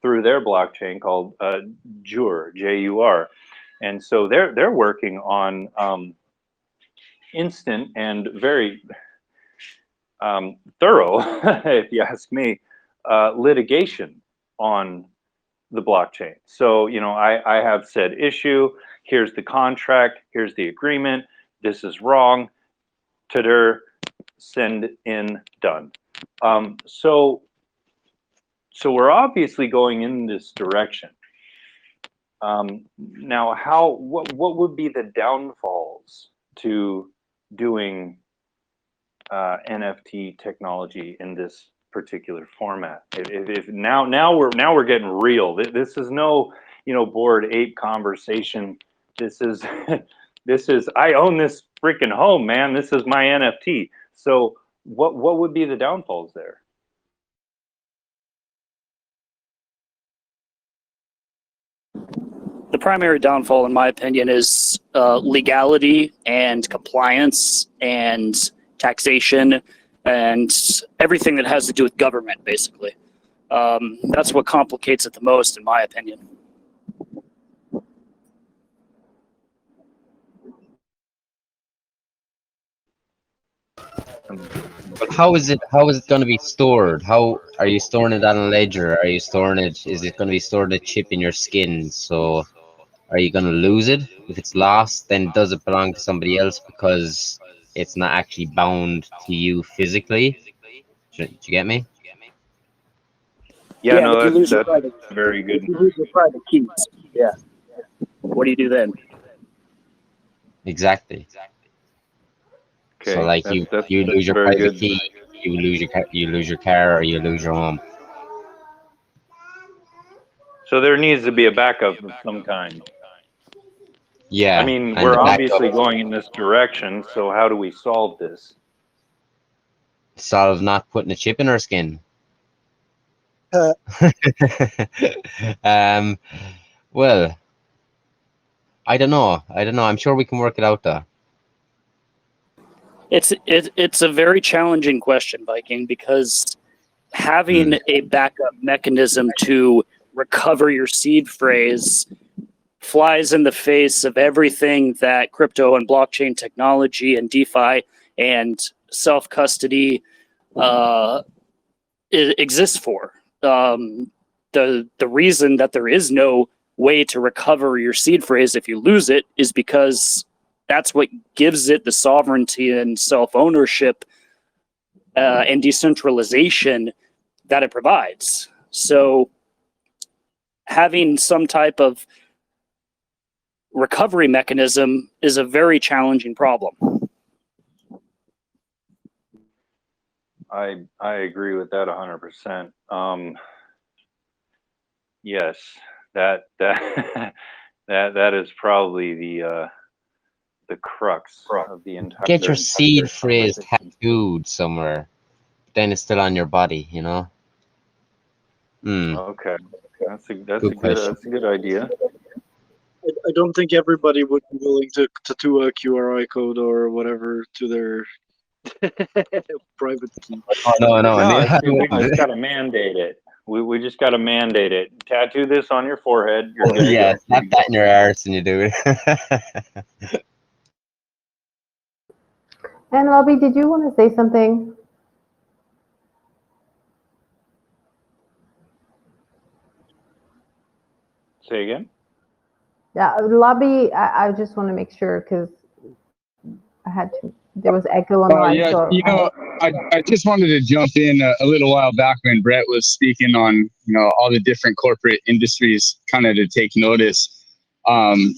through their blockchain called Jur, Jur, and so they're working on instant and very thorough, if you ask me, litigation on the blockchain. So, I have said issue, here's the contract, here's the agreement, this is wrong, send in, done. So we're obviously going in this direction. Now, what would be the downfalls to doing NFT technology in this particular format? If now we're getting real. This is no Bored Ape conversation. This is I own this freaking home, man. This is my NFT. So what would be the downfalls there? The primary downfall, in my opinion, is legality and compliance and taxation and everything that has to do with government, basically. That's what complicates it the most, in my opinion. But how is it going to be stored? How are you storing it on a ledger? Are you storing it? Is it going to be stored a chip in your skin? So are you going to lose it? If it's lost, then does it belong to somebody else because it's not actually bound to you physically? Do you get me? Yeah, no, if you lose your that's private, very good. if you lose your private keys, yeah. What do you do then? Exactly. Okay, So like you lose your very private good. key, you lose your car, or you lose your home. So there needs to be a backup of some kind. Yeah. I mean, and we're the obviously backup going in this direction, so how do we solve this? solve not putting a chip in our skin. Well, I don't know. I'm sure we can work it out though. It's a very challenging question, Viking, because having a backup mechanism to recover your seed phrase flies in the face of everything that crypto and blockchain technology and DeFi and self-custody exists for. The reason that there is no way to recover your seed phrase if you lose it is because that's what gives it the sovereignty and self-ownership and decentralization that it provides. So having some type of recovery mechanism is a very challenging problem. I agree with that 100%. Yes, that that is probably the crux of the entire. Get your seed phrase tattooed somewhere, then it's still on your body, Okay, that's a good idea. I don't think everybody would be willing to tattoo a QRI code or whatever to their private key. Oh, no. We just got to mandate it. We just got to mandate it. Tattoo this on your forehead. You're good. Yeah, slap that in your arse and you do it. And Lobby, did you want to say something? Say again? Yeah, Lobby, I just want to make sure because I had to there was echo on the Oh line. yeah, So I just wanted to jump in a little while back when Brett was speaking on all the different corporate industries, kind of to take notice. Me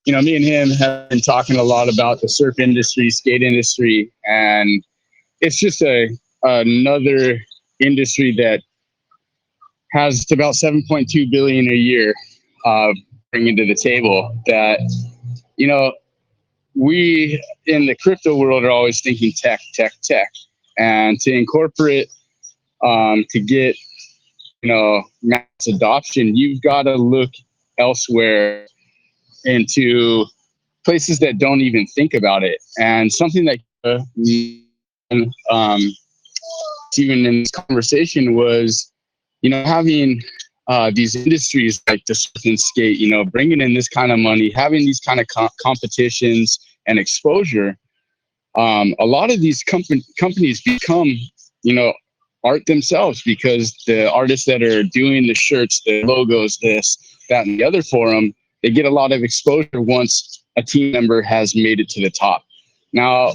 and him have been talking a lot about the surf industry, skate industry, and it's just another industry that has about 7.2 billion a year bringing to the table. That we in the crypto world are always thinking tech, and to incorporate, to get mass adoption, you've got to look elsewhere into places that don't even think about it. And something that even in this conversation was having these industries like the surf and skate, bringing in this kind of money, having these kind of competitions and exposure. A lot of these companies become, art themselves, because the artists that are doing the shirts, the logos, this, that, and the other for them, they get a lot of exposure once a team member has made it to the top. Now,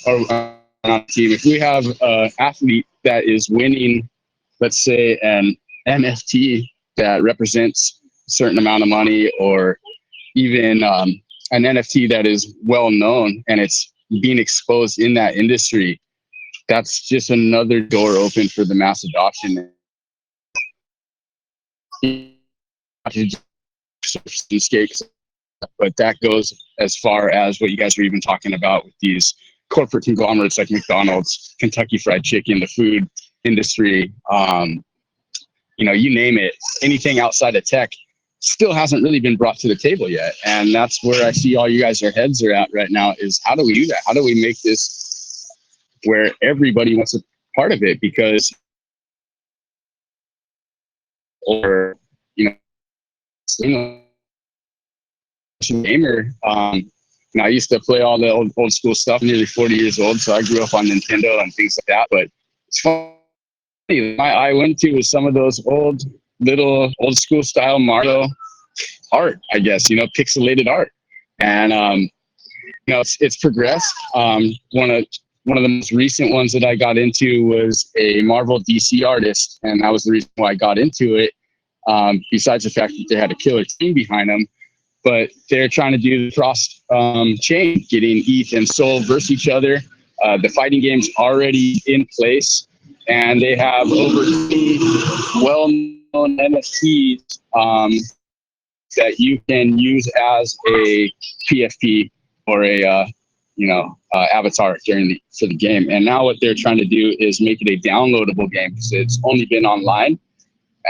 or on a team, if we have an athlete that is winning, let's say an NFT that represents a certain amount of money, or even an NFT that is well known and it's being exposed in that industry, that's just another door open for the mass adoption. But that goes as far as what you guys were even talking about with these corporate conglomerates like McDonald's, Kentucky Fried Chicken, the food industry, you name it, anything outside of tech still hasn't really been brought to the table yet. And that's where I see all you guys' heads are at right now, is how do we do that? How do we make this where everybody wants a part of it? Because, or, gamer, I used to play all the old school stuff, nearly 40 years old. So I grew up on Nintendo and things like that. But it's funny, my eye went to was some of those old school style Mario art, I guess, pixelated art. And, it's progressed. One of the most recent ones that I got into was a Marvel DC artist. And that was the reason why I got into it. Besides the fact that they had a killer team behind them, but they're trying to do the cross chain, getting ETH and Sol versus each other. The fighting game's already in place, and they have over 20 well-known NFTs that you can use as a PFP or a avatar for the game. And now what they're trying to do is make it a downloadable game, because it's only been online.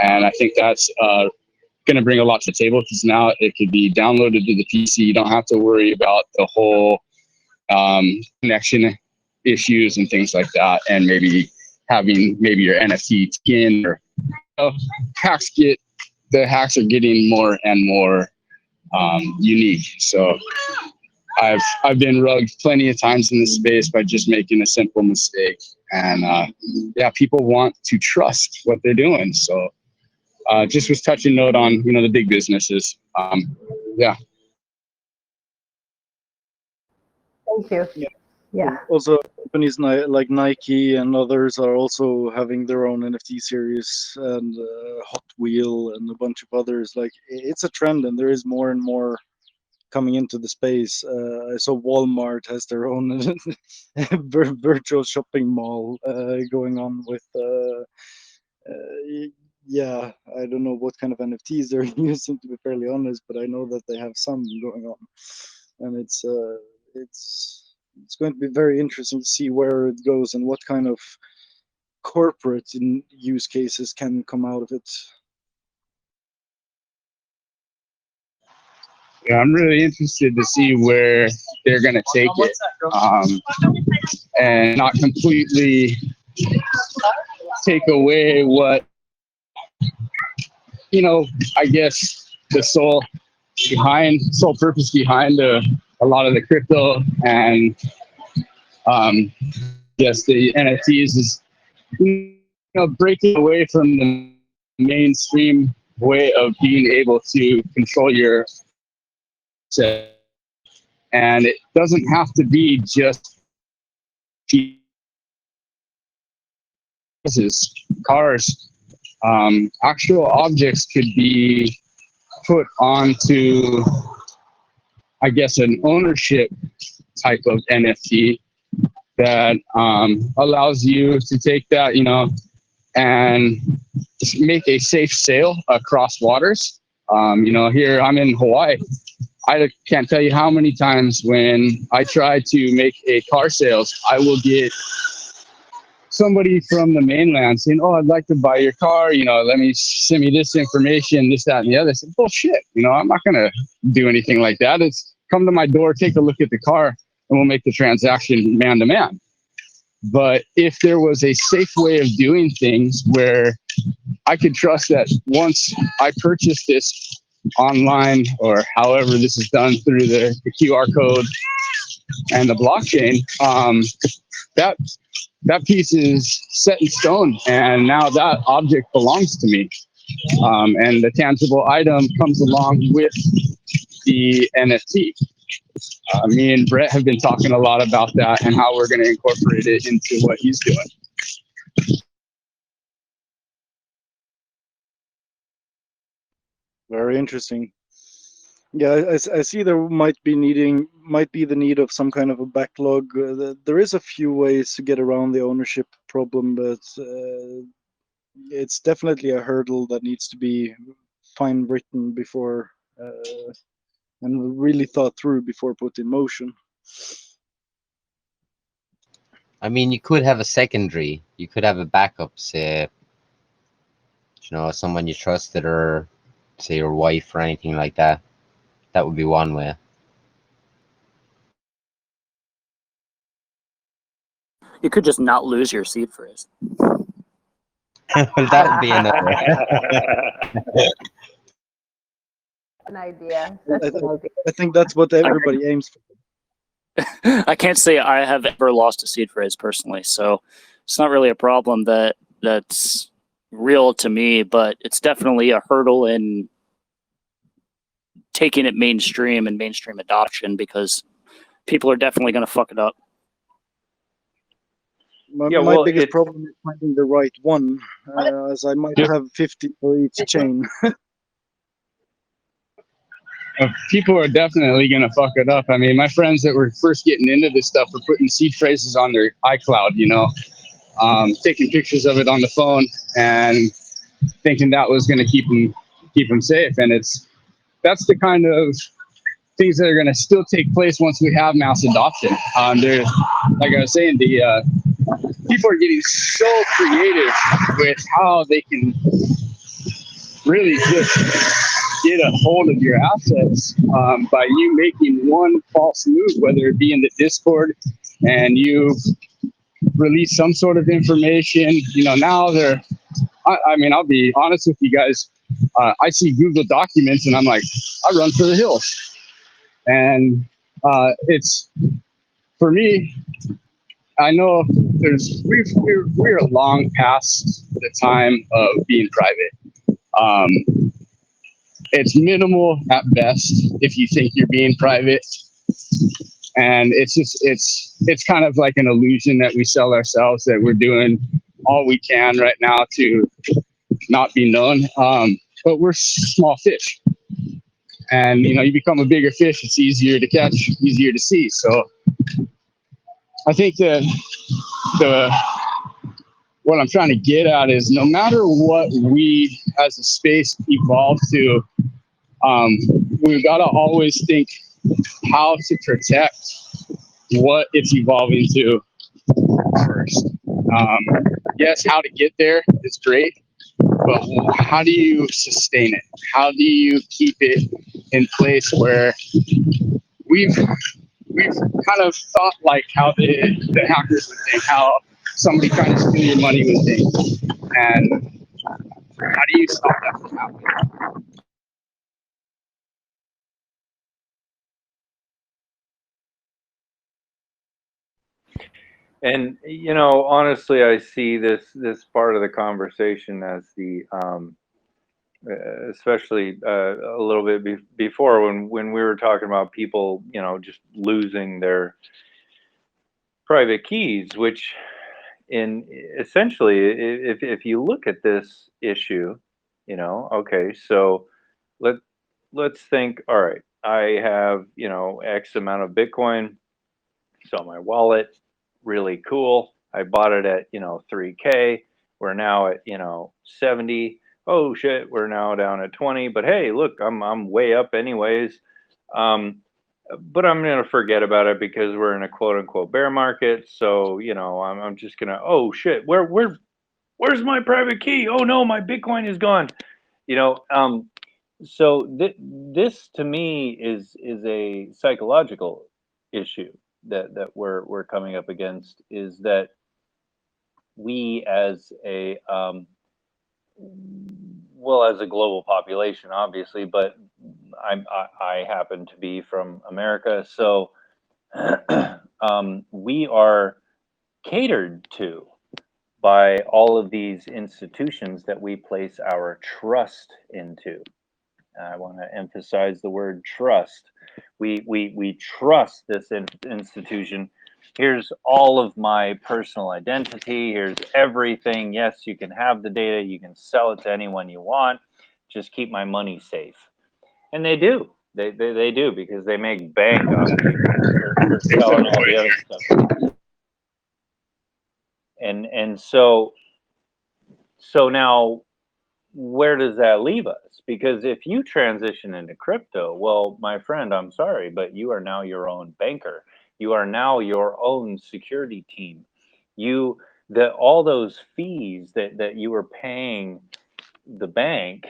And I think that's going to bring a lot to the table, because now it could be downloaded to the PC. You don't have to worry about the whole connection issues and things like that. And maybe having your NFT skin or the hacks are getting more and more unique. So I've been rugged plenty of times in this space by just making a simple mistake. And people want to trust what they're doing. So just was touching note on, the big businesses. Yeah. thank you. Yeah. Also, companies like Nike and others are also having their own NFT series, and Hot Wheel and a bunch of others. Like, it's a trend, and there is more and more coming into the space. I saw Walmart has their own virtual shopping mall going on with. I don't know what kind of NFTs they're using, to be fairly honest, but I know that they have some going on, and it's going to be very interesting to see where it goes and what kind of corporate use cases can come out of it. Yeah, I'm really interested to see where they're going to take it, and not completely take away what, I guess the sole purpose behind a lot of the crypto and the NFTs is, breaking away from the mainstream way of being able to control your set And it doesn't have to be just cars. Actual objects could be put onto, I guess, an ownership type of NFT that allows you to take that, you know, and make a safe sail across waters. You know, here I'm in Hawaii. I can't tell you how many times when I try to make a car sales, I will get somebody from the mainland saying, "Oh, I'd like to buy your car. You know, send me this information, this, that, and the other." I said, "Bullshit. You know, I'm not gonna do anything like that. It's come to my door, take a look at the car, and we'll make the transaction man to man." But if there was a safe way of doing things where I could trust that once I purchase this online or however this is done through the QR code and the blockchain, that piece is set in stone, and now that object belongs to me. And the tangible item comes along with the NFT. Me and Brett have been talking a lot about that and how we're going to incorporate it into what he's doing. Very interesting. Yeah, I see there might be the need of some kind of a backlog. There is a few ways to get around the ownership problem, but it's definitely a hurdle that needs to be fine written before and really thought through before put in motion. I mean, you could have a secondary. You could have a backup, say, you know, someone you trusted, or say your wife or anything like that. That would be one way. You could just not lose your seed phrase. Well, that would be another. An idea. That's an idea. I think that's what everybody aims for. I can't say I have ever lost a seed phrase personally, so it's not really a problem that's real to me, but it's definitely a hurdle in taking it mainstream and mainstream adoption, because people are definitely going to fuck it up. My biggest problem is finding the right one, as I might have 50 for each chain. People are definitely going to fuck it up. I mean, my friends that were first getting into this stuff were putting seed phrases on their iCloud, you know, taking pictures of it on the phone and thinking that was going to keep them safe. And that's the kind of things that are going to still take place once we have mass adoption. There's, like I was saying, the people are getting so creative with how they can really just get a hold of your assets by you making one false move, whether it be in the Discord and you release some sort of information. You know, now I mean, I'll be honest with you guys. I see Google Documents and I'm like, I run for the hills. And it's, for me, I know we're long past the time of being private. It's minimal at best if you think you're being private, and it's kind of like an illusion that we sell ourselves, that we're doing all we can right now to not be known. But we're small fish, and you know, you become a bigger fish, it's easier to catch, easier to see. So I think that what I'm trying to get at is, no matter what we as a space evolve to, we've got to always think how to protect what it's evolving to first. Yes, how to get there is great, but how do you sustain it? How do you keep it in place where we've kind of thought like how the hackers would think, how somebody trying to steal your money would think, and how do you stop that from happening? And you know, honestly, I see this part of the conversation as the especially a little bit before when we were talking about people, you know, just losing their private keys, which in essentially, if you look at this issue, you know, okay, so let's think, all right, I have, you know, X amount of Bitcoin, it's on my wallet, really cool. I bought it at, you know, 3K. We're now at, you know, 70. Oh shit, we're now down at 20. But hey, look, I'm way up anyways. But I'm gonna forget about it because we're in a quote unquote bear market. So, you know, I'm just gonna, oh shit, where's my private key? Oh no, my Bitcoin is gone. You know, so this to me is a psychological issue that we're coming up against, is that we as a well, as a global population, obviously, but I happen to be from America, so we are catered to by all of these institutions that we place our trust into. I want to emphasize the word trust. We trust this institution. Here's all of my personal identity. Here's everything. Yes, you can have the data. You can sell it to anyone you want. Just keep my money safe. And they do. They do, because they make bank on for selling all the other stuff. And so now, where does that leave us? Because if you transition into crypto, well, my friend, I'm sorry, but you are now your own banker. You are now your own security team. All those fees that you were paying the bank,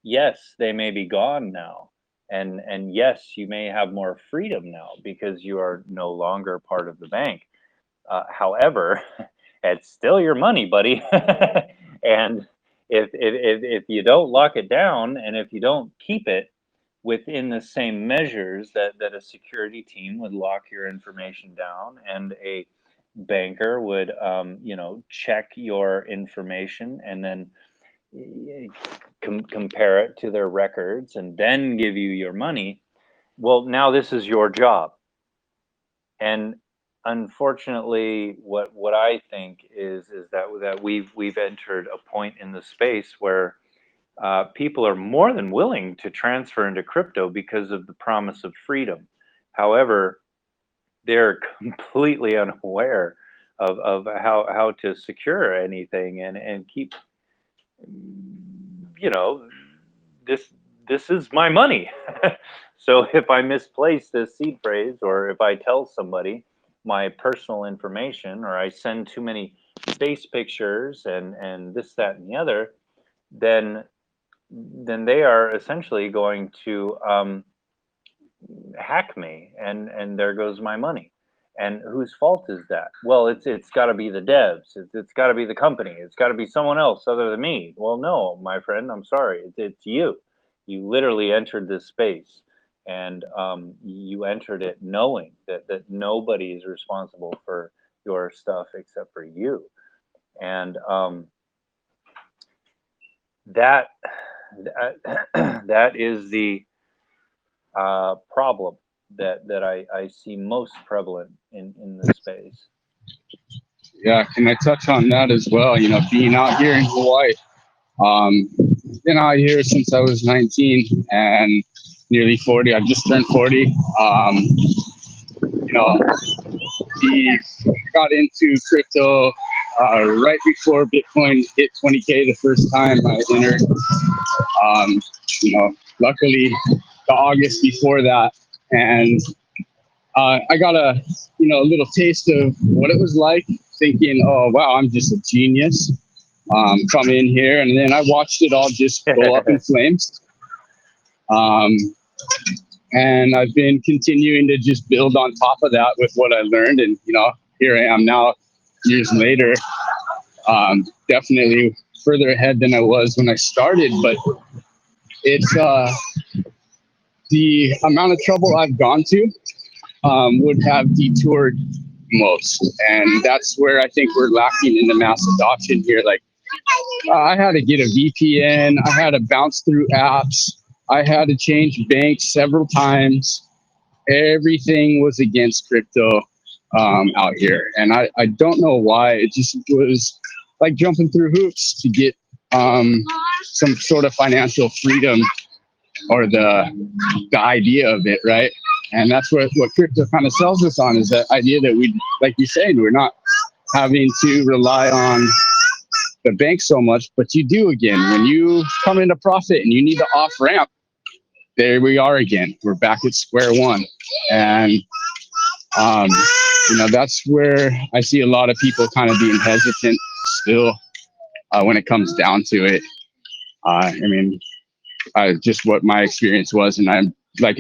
yes, they may be gone now. And yes, you may have more freedom now because you are no longer part of the bank. However, it's still your money, buddy. And if you don't lock it down, and if you don't keep it within the same measures that a security team would lock your information down, and a banker would you know, check your information and then compare it to their records and then give you your money, well, now this is your job. And unfortunately, what I think is that we've entered a point in the space where people are more than willing to transfer into crypto because of the promise of freedom. However, they're completely unaware of how to secure anything and keep, you know, this is my money. So if I misplace this seed phrase, or if I tell somebody my personal information, or I send too many face pictures and this, that, and the other, then they are essentially going to hack me, and there goes my money. And whose fault is that? Well, it's got to be the devs. It's got to be the company. It's got to be someone else other than me. Well, no, my friend, I'm sorry. It's you. You literally entered this space, and you entered it knowing that nobody is responsible for your stuff except for you. And that is the problem that I see most prevalent in this space. Yeah, can I touch on that as well? You know, being out here in Hawaii, been out here since I was 19 and nearly 40. I've just turned 40. You know, we got into crypto right before Bitcoin hit 20K the first time I entered. You know, luckily the August before that, and I got a little taste of what it was like, thinking, oh wow, I'm just a genius. Come in here, and then I watched it all just go up in flames. And I've been continuing to just build on top of that with what I learned, and you know, here I am now, years later. Definitely further ahead than I was when I started, but it's the amount of trouble I've gone to would have detoured most, and that's where I think we're lacking in the mass adoption here. Like, I had to get a VPN. I had to bounce through apps. I had to change banks several times. Everything was against crypto out here. And I don't know why. It just was like jumping through hoops to get some sort of financial freedom, or the idea of it, right? And that's what crypto kind of sells us on, is that idea that we, like you said, we're not having to rely on the bank so much, but you do again. When you come into profit and you need the off ramp, there we are again. We're back at square one. And, that's where I see a lot of people kind of being hesitant still when it comes down to it. Just what my experience was. And I'm like,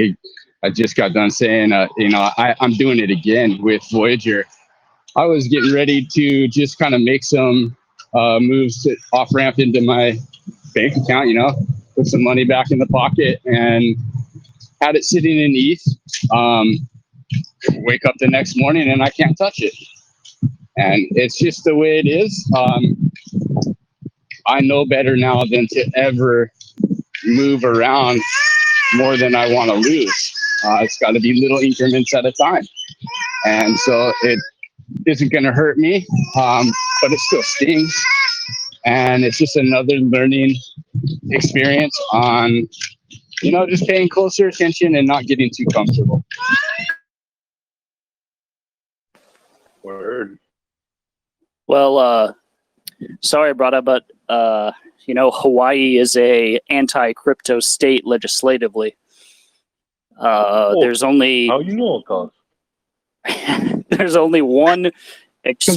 I just got done saying, I'm doing it again with Voyager. I was getting ready to just kind of make some moves to off ramp into my bank account, put some money back in the pocket, and had it sitting in ETH. Wake up the next morning and I can't touch it. And it's just the way it is. I know better now than to ever move around more than I want to lose. It's got to be little increments at a time. And so it isn't going to hurt me, but it still stings. And it's just another learning experience on, just paying closer attention and not getting too comfortable. Word. Well, sorry I brought up, but Hawaii is a anti-crypto state legislatively. There's only how you know, cause there's only one U.S.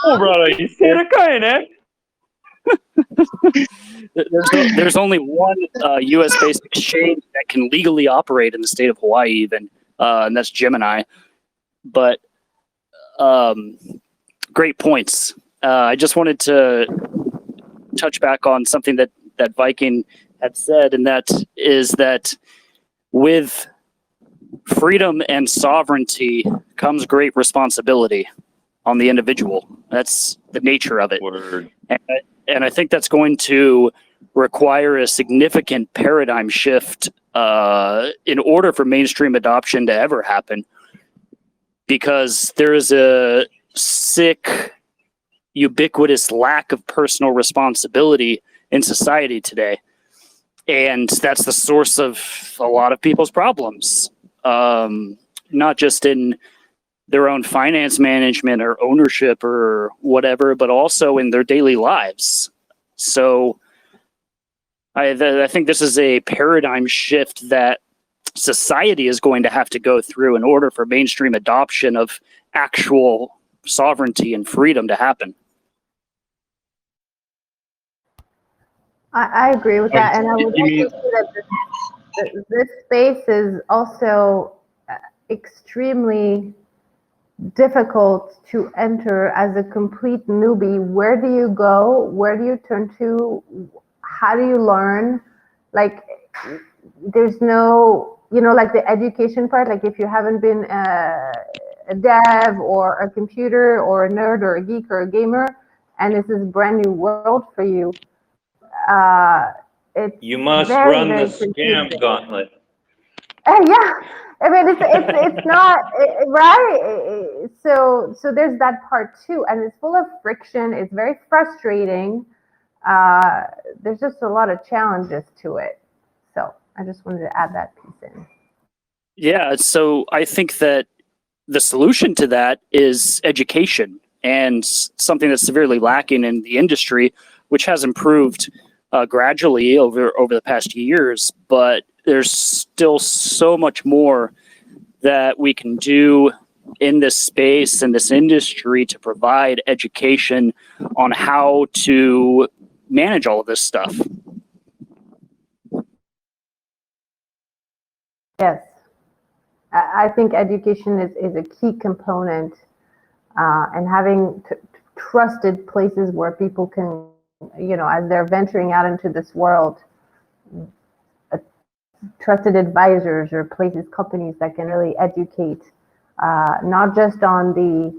Oh, brother, you stayed a kind, eh? There's only one U.S.-based exchange that can legally operate in the state of Hawaii, even, and that's Gemini. But great points. I just wanted to touch back on something that Viking had said, and that is that with freedom and sovereignty comes great responsibility on the individual. That's the nature of it. Word. And I think that's going to require a significant paradigm shift in order for mainstream adoption to ever happen, because there is a sick, ubiquitous lack of personal responsibility in society today. And that's the source of a lot of people's problems, not just in their own finance management or ownership or whatever, but also in their daily lives. So I think this is a paradigm shift that society is going to have to go through in order for mainstream adoption of actual sovereignty and freedom to happen. I agree with that, and I would also say that this space is also extremely difficult to enter as a complete newbie. Where do you go? Where do you turn to? How do you learn? Like, there's no, like the education part, like if you haven't been a dev or a computer or a nerd or a geek or a gamer, and this is a brand new world for you, You must very, run very the scam confusing. gauntlet. Yeah, I mean it's not right. So there's that part too, and it's full of friction. It's very frustrating. There's just a lot of challenges to it. So I just wanted to add that piece in. Yeah, so I think that the solution to that is education, and something that's severely lacking in the industry, which has improved gradually over the past years, but there's still so much more that we can do in this space, in this industry, to provide education on how to manage all of this stuff. Yes, I think education is a key component, and having trusted places where people can, as they're venturing out into this world, trusted advisors or places, companies that can really educate, not just on the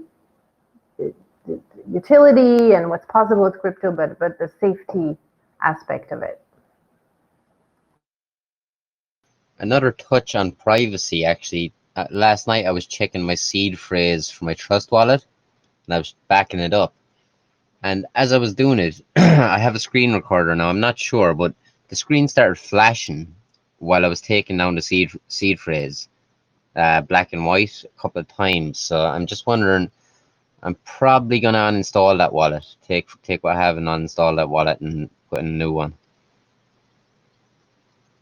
utility and what's possible with crypto, but the safety aspect of it. Another touch on privacy, actually. Last night I was checking my seed phrase for my Trust wallet, and I was backing it up. And as I was doing it, I have a screen recorder now. I'm not sure, but the screen started flashing while I was taking down the seed phrase, black and white, a couple of times. So I'm just wondering. I'm probably gonna uninstall that wallet. Take what I have and uninstall that wallet and put in a new one.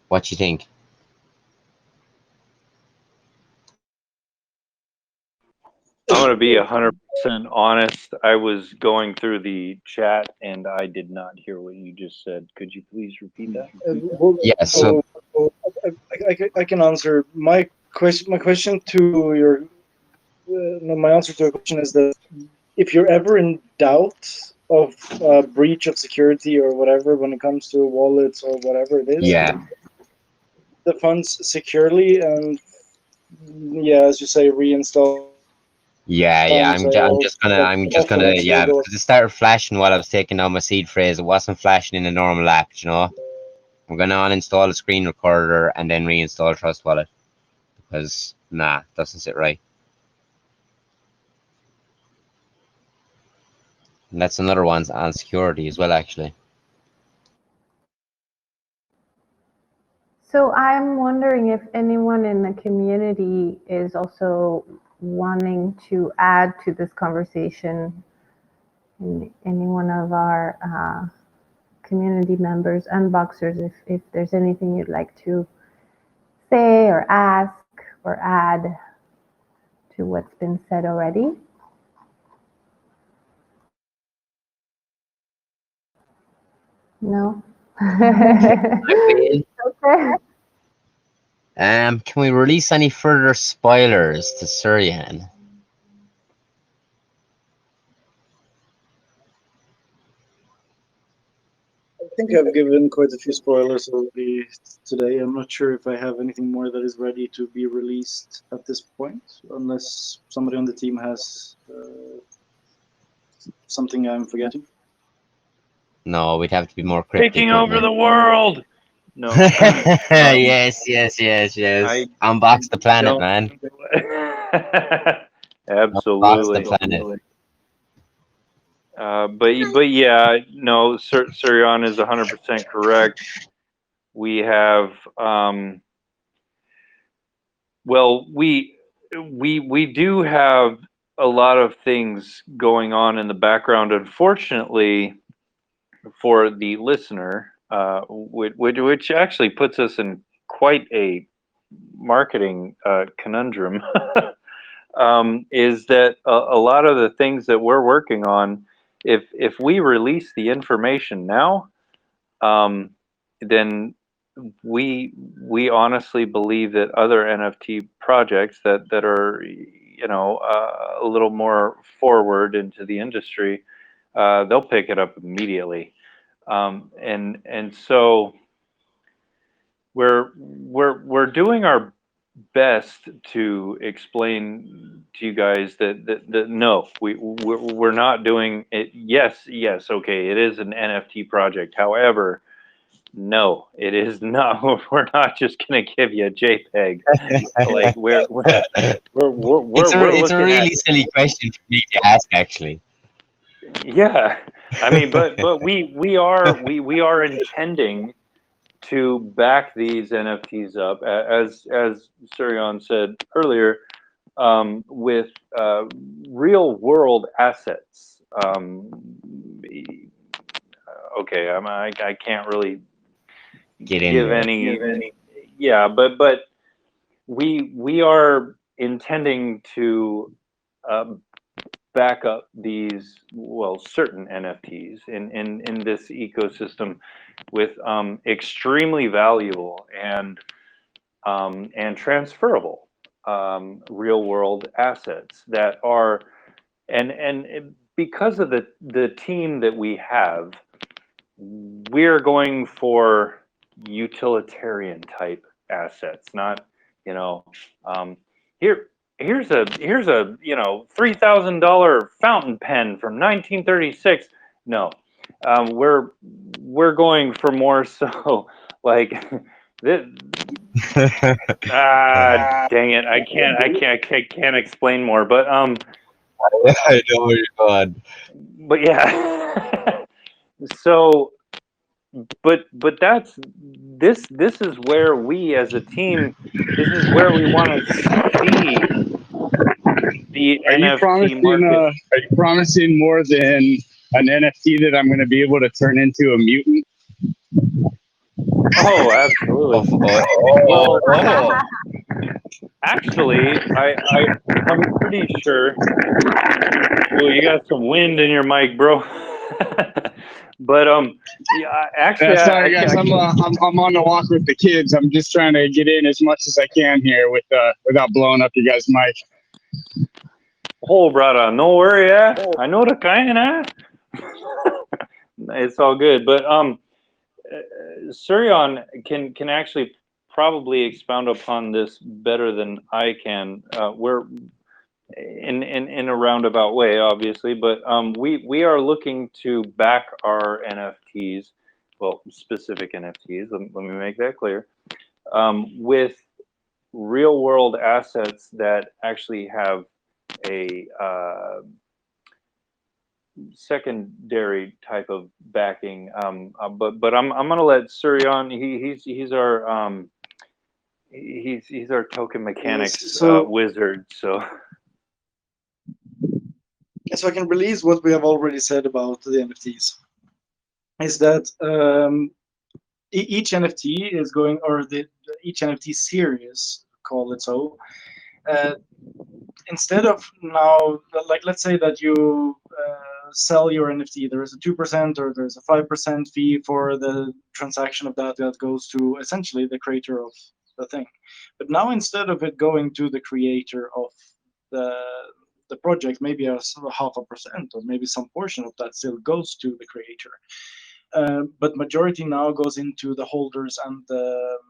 What you think? I'm going to be 100% honest. I was going through the chat and I did not hear what you just said. Could you please repeat that? Yeah. So I can answer my question. My question to your my answer to your question is that if you're ever in doubt of breach of security or whatever when it comes to wallets or whatever it is, yeah, the funds securely and as you say, reinstall. yeah. I'm just gonna yeah, because it started flashing while I was taking down my seed phrase. It wasn't flashing in a normal app, you know. I'm gonna uninstall the screen recorder and then reinstall Trust Wallet because it doesn't sit right. And that's another one on security as well, actually. So I'm wondering if anyone in the community is also wanting to add to this conversation. Any one of our community members, unboxers, if there's anything you'd like to say or ask or add to what's been said already. No? Okay. Can we release any further spoilers to Suryan? I think I've given quite a few spoilers already today. I'm not sure if I have anything more that is ready to be released at this point, unless somebody on the team has something I'm forgetting. No, we'd have to be more cryptic. Taking over the world. No. Yes. Unbox the planet, man. Absolutely. Unbox the planet. But yeah, no, Suryan is 100% correct. We have well, we do have a lot of things going on in the background. Unfortunately, for the listener, which actually puts us in quite a marketing conundrum, is that a lot of the things that we're working on, if we release the information now, then we honestly believe that other NFT projects that are a little more forward into the industry, they'll pick it up immediately, and so we're doing our best to explain to you guys that no, we're not doing it. Yes, okay, it is an NFT project. However, no, it is not. We're not just gonna give you a JPEG. Like It's a really silly question for me to ask, actually. Yeah, I mean, but we are intending to back these NFTs up, as Suryan said earlier, with real world assets. Okay, I can't really Give any. Yeah, but we are intending to back up these, well, certain NFTs in this ecosystem with extremely valuable and transferable real world assets that are, and because of the team that we have, we're going for utilitarian type assets, not here here's a $3,000 fountain pen from 1936. No, we're going for more so like this. Dang it! I can't explain more. But I know where you're going. But yeah. So, but this is where we as a team, this is where we want to see the NFT market. Are you promising more than an NFT that I'm going to be able to turn into a mutant? Oh, absolutely. Well, actually, I'm pretty sure. Well, you got some wind in your mic, bro. But yeah, actually, Yeah, sorry guys, I'm on the walk with the kids. I'm just trying to get in as much as I can here without blowing up your guys' mic. Oh, brother, no worry, I know the kind, It's all good, but Suryon can actually probably expound upon this better than I can. We're in a roundabout way, obviously, but we are looking to back our NFTs, well, specific NFTs. Let me make that clear, with real world assets that actually have a secondary type of backing. But I'm gonna let Suryon. He's our token mechanics wizard. So I can release what we have already said about the NFTs. Is that each NFT is going, or each NFT series, call it so. Instead of now, like let's say that you sell your NFT, there is a 2% or there's a 5% fee for the transaction of that goes to essentially the creator of the thing. But now instead of it going to the creator of the project, maybe a 0.5% or maybe some portion of that still goes to the creator. But majority now goes into the holders and the,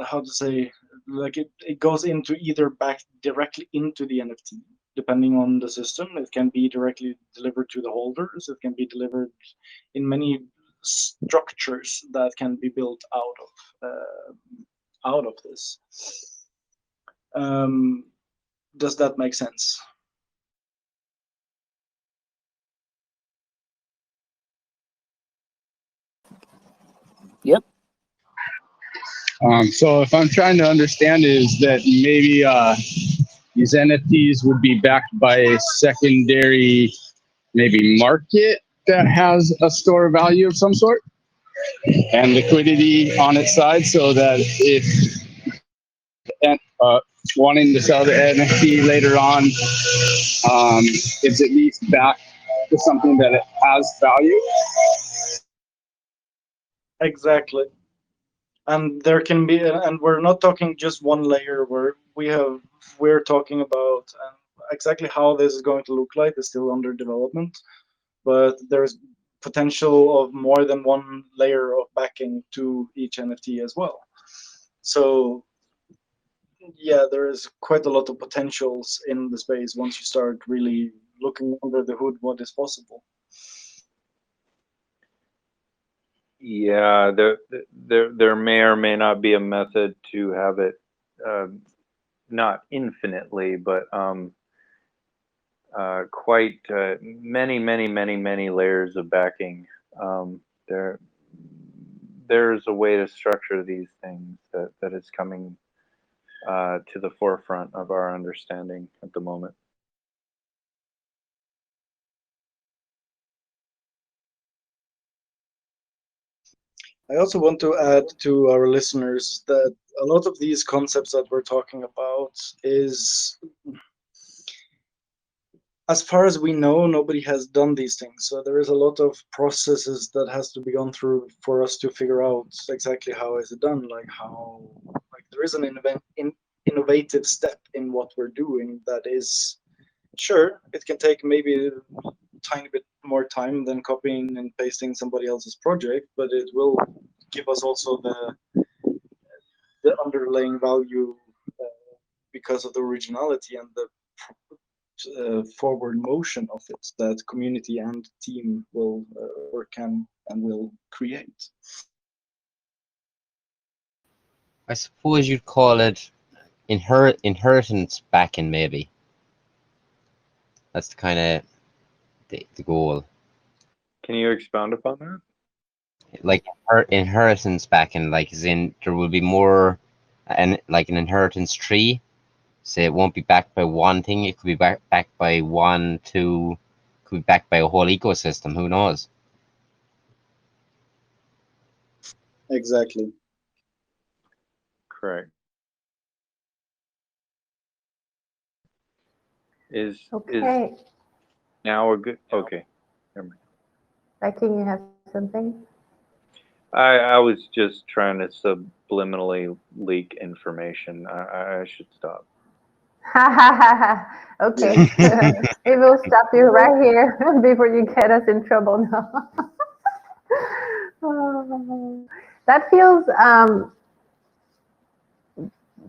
how to say, like it goes into either back directly into the NFT, depending on the system. It can be directly delivered to the holders. It can be delivered in many structures that can be built out of this. Does that make sense? Yep. So if I'm trying to understand is that maybe these NFTs would be backed by a secondary maybe market that has a store value of some sort and liquidity on its side, so that if wanting to sell the NFT later on, it's at least back to something that it has value. Exactly. And there can be, and we're not talking just one layer where we're talking about exactly how this is going to look like is still under development, but there's potential of more than one layer of backing to each NFT as well. So yeah, there is quite a lot of potentials in the space once you start really looking under the hood what is possible. yeah, there may or may not be a method to have it not infinitely, but quite many layers of backing. There's a way to structure these things that is coming to the forefront of our understanding at the moment. I also want to add to our listeners that a lot of these concepts that we're talking about is, as far as we know, nobody has done these things. So there is a lot of processes that has to be gone through for us to figure out exactly how is it done, like there is an innovative step in what we're doing that is, sure, it can take maybe a tiny bit more time than copying and pasting somebody else's project, but it will give us also the underlying value because of the originality and the forward motion of it that community and team will work and will create. I suppose you'd call it inheritance backing, maybe. That's the kind of the goal. Can you expound upon that? Like inheritance backing, like as in there will be more, and like an inheritance tree. So it won't be backed by one thing. It could be backed by one, two. Could be backed by a whole ecosystem. Who knows? Exactly. Correct. Is Okay. now a good? Okay. Never mind. Becky, you have something? I was just trying to subliminally leak information. I should stop. Okay. Maybe we'll stop you right here before you get us in trouble now. That feels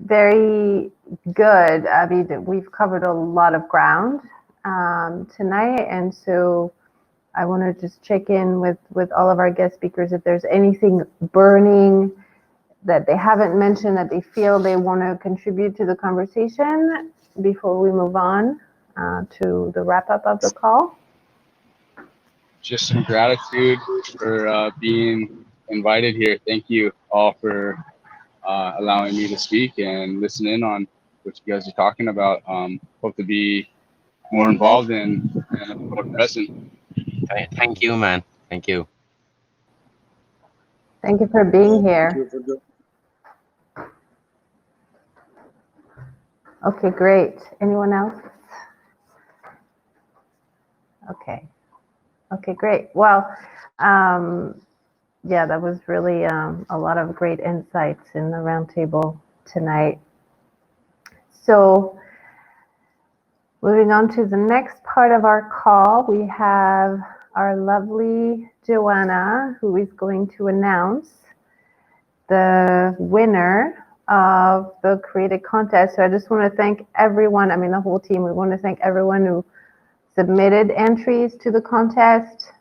very good. I mean, we've covered a lot of ground tonight, and so I want to just check in with all of our guest speakers if there's anything burning that they haven't mentioned that they feel they want to contribute to the conversation before we move on to the wrap up of the call. Just some gratitude for being invited here. Thank you all for allowing me to speak and listen in on what you guys are talking about. Hope to be more involved and more present. Thank you, man. Thank you. Thank you for being here. Thank you for the Okay, great. Anyone else? Okay. Okay, great. Well, yeah, that was really a lot of great insights in the roundtable tonight. So moving on to the next part of our call, we have our lovely Joanna, who is going to announce the winner of the created contest. So I just want to thank everyone, I mean the whole team, we want to thank everyone who submitted entries to the contest.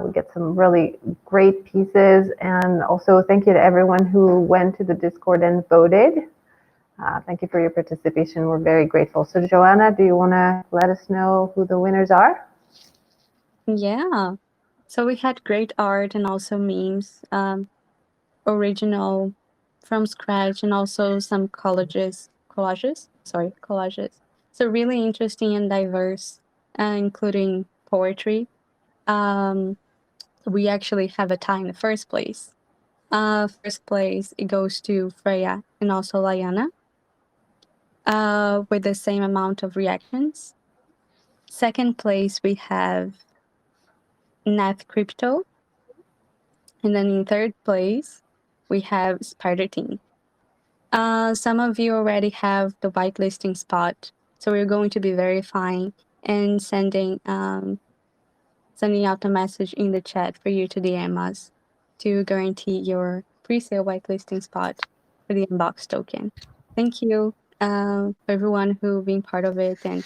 We get some really great pieces, and also thank you to everyone who went to the Discord and voted. Thank you for your participation. We're very grateful. So Joanna, do you want to let us know who the winners are? Yeah. So we had great art and also memes, original from scratch, and also some collages. So really interesting and diverse, including poetry. We actually have a tie in the first place. First place, it goes to Freya and also Laiana, with the same amount of reactions. Second place, we have Nath Crypto. And then in third place, we have Spiderteen. Some of you already have the whitelisting spot, so we're going to be verifying and sending out a message in the chat for you to DM us to guarantee your pre-sale whitelisting spot for the UNBOX token. Thank you for everyone who been part of it, and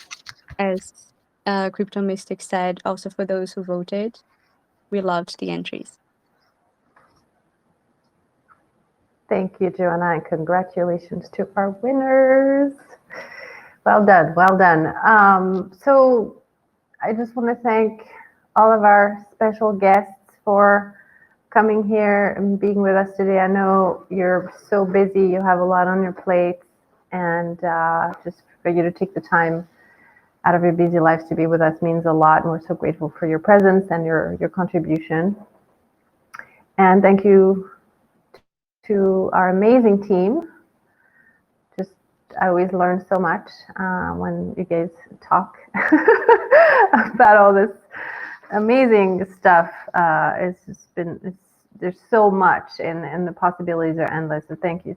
as Crypto Mystic said, also for those who voted. We loved the entries. Thank you, Joanna, and congratulations to our winners. Well done, well done. So I just want to thank all of our special guests for coming here and being with us today. I know you're so busy, you have a lot on your plate, and just for you to take the time out of your busy lives to be with us means a lot, and we're so grateful for your presence and your contribution. And thank you to our amazing team. Just, I always learn so much when you guys talk about all this amazing stuff. It's just been, there's so much, and the possibilities are endless. So thank you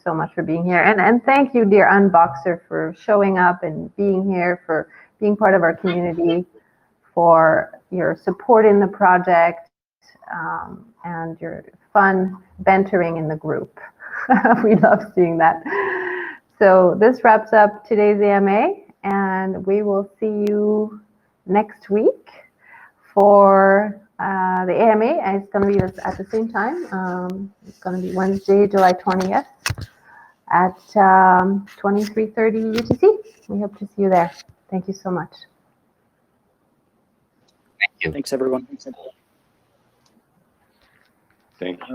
so much for being here. And thank you, dear Unboxer, for showing up and being here, for being part of our community, for your support in the project, and your fun mentoring in the group. We love seeing that. So this wraps up today's AMA, and we will see you next week for the AMA. And it's going to be at the same time. It's going to be Wednesday, July 20th at 23:30 UTC. We hope to see you there. Thank you so much. Thanks, everyone. Thank you.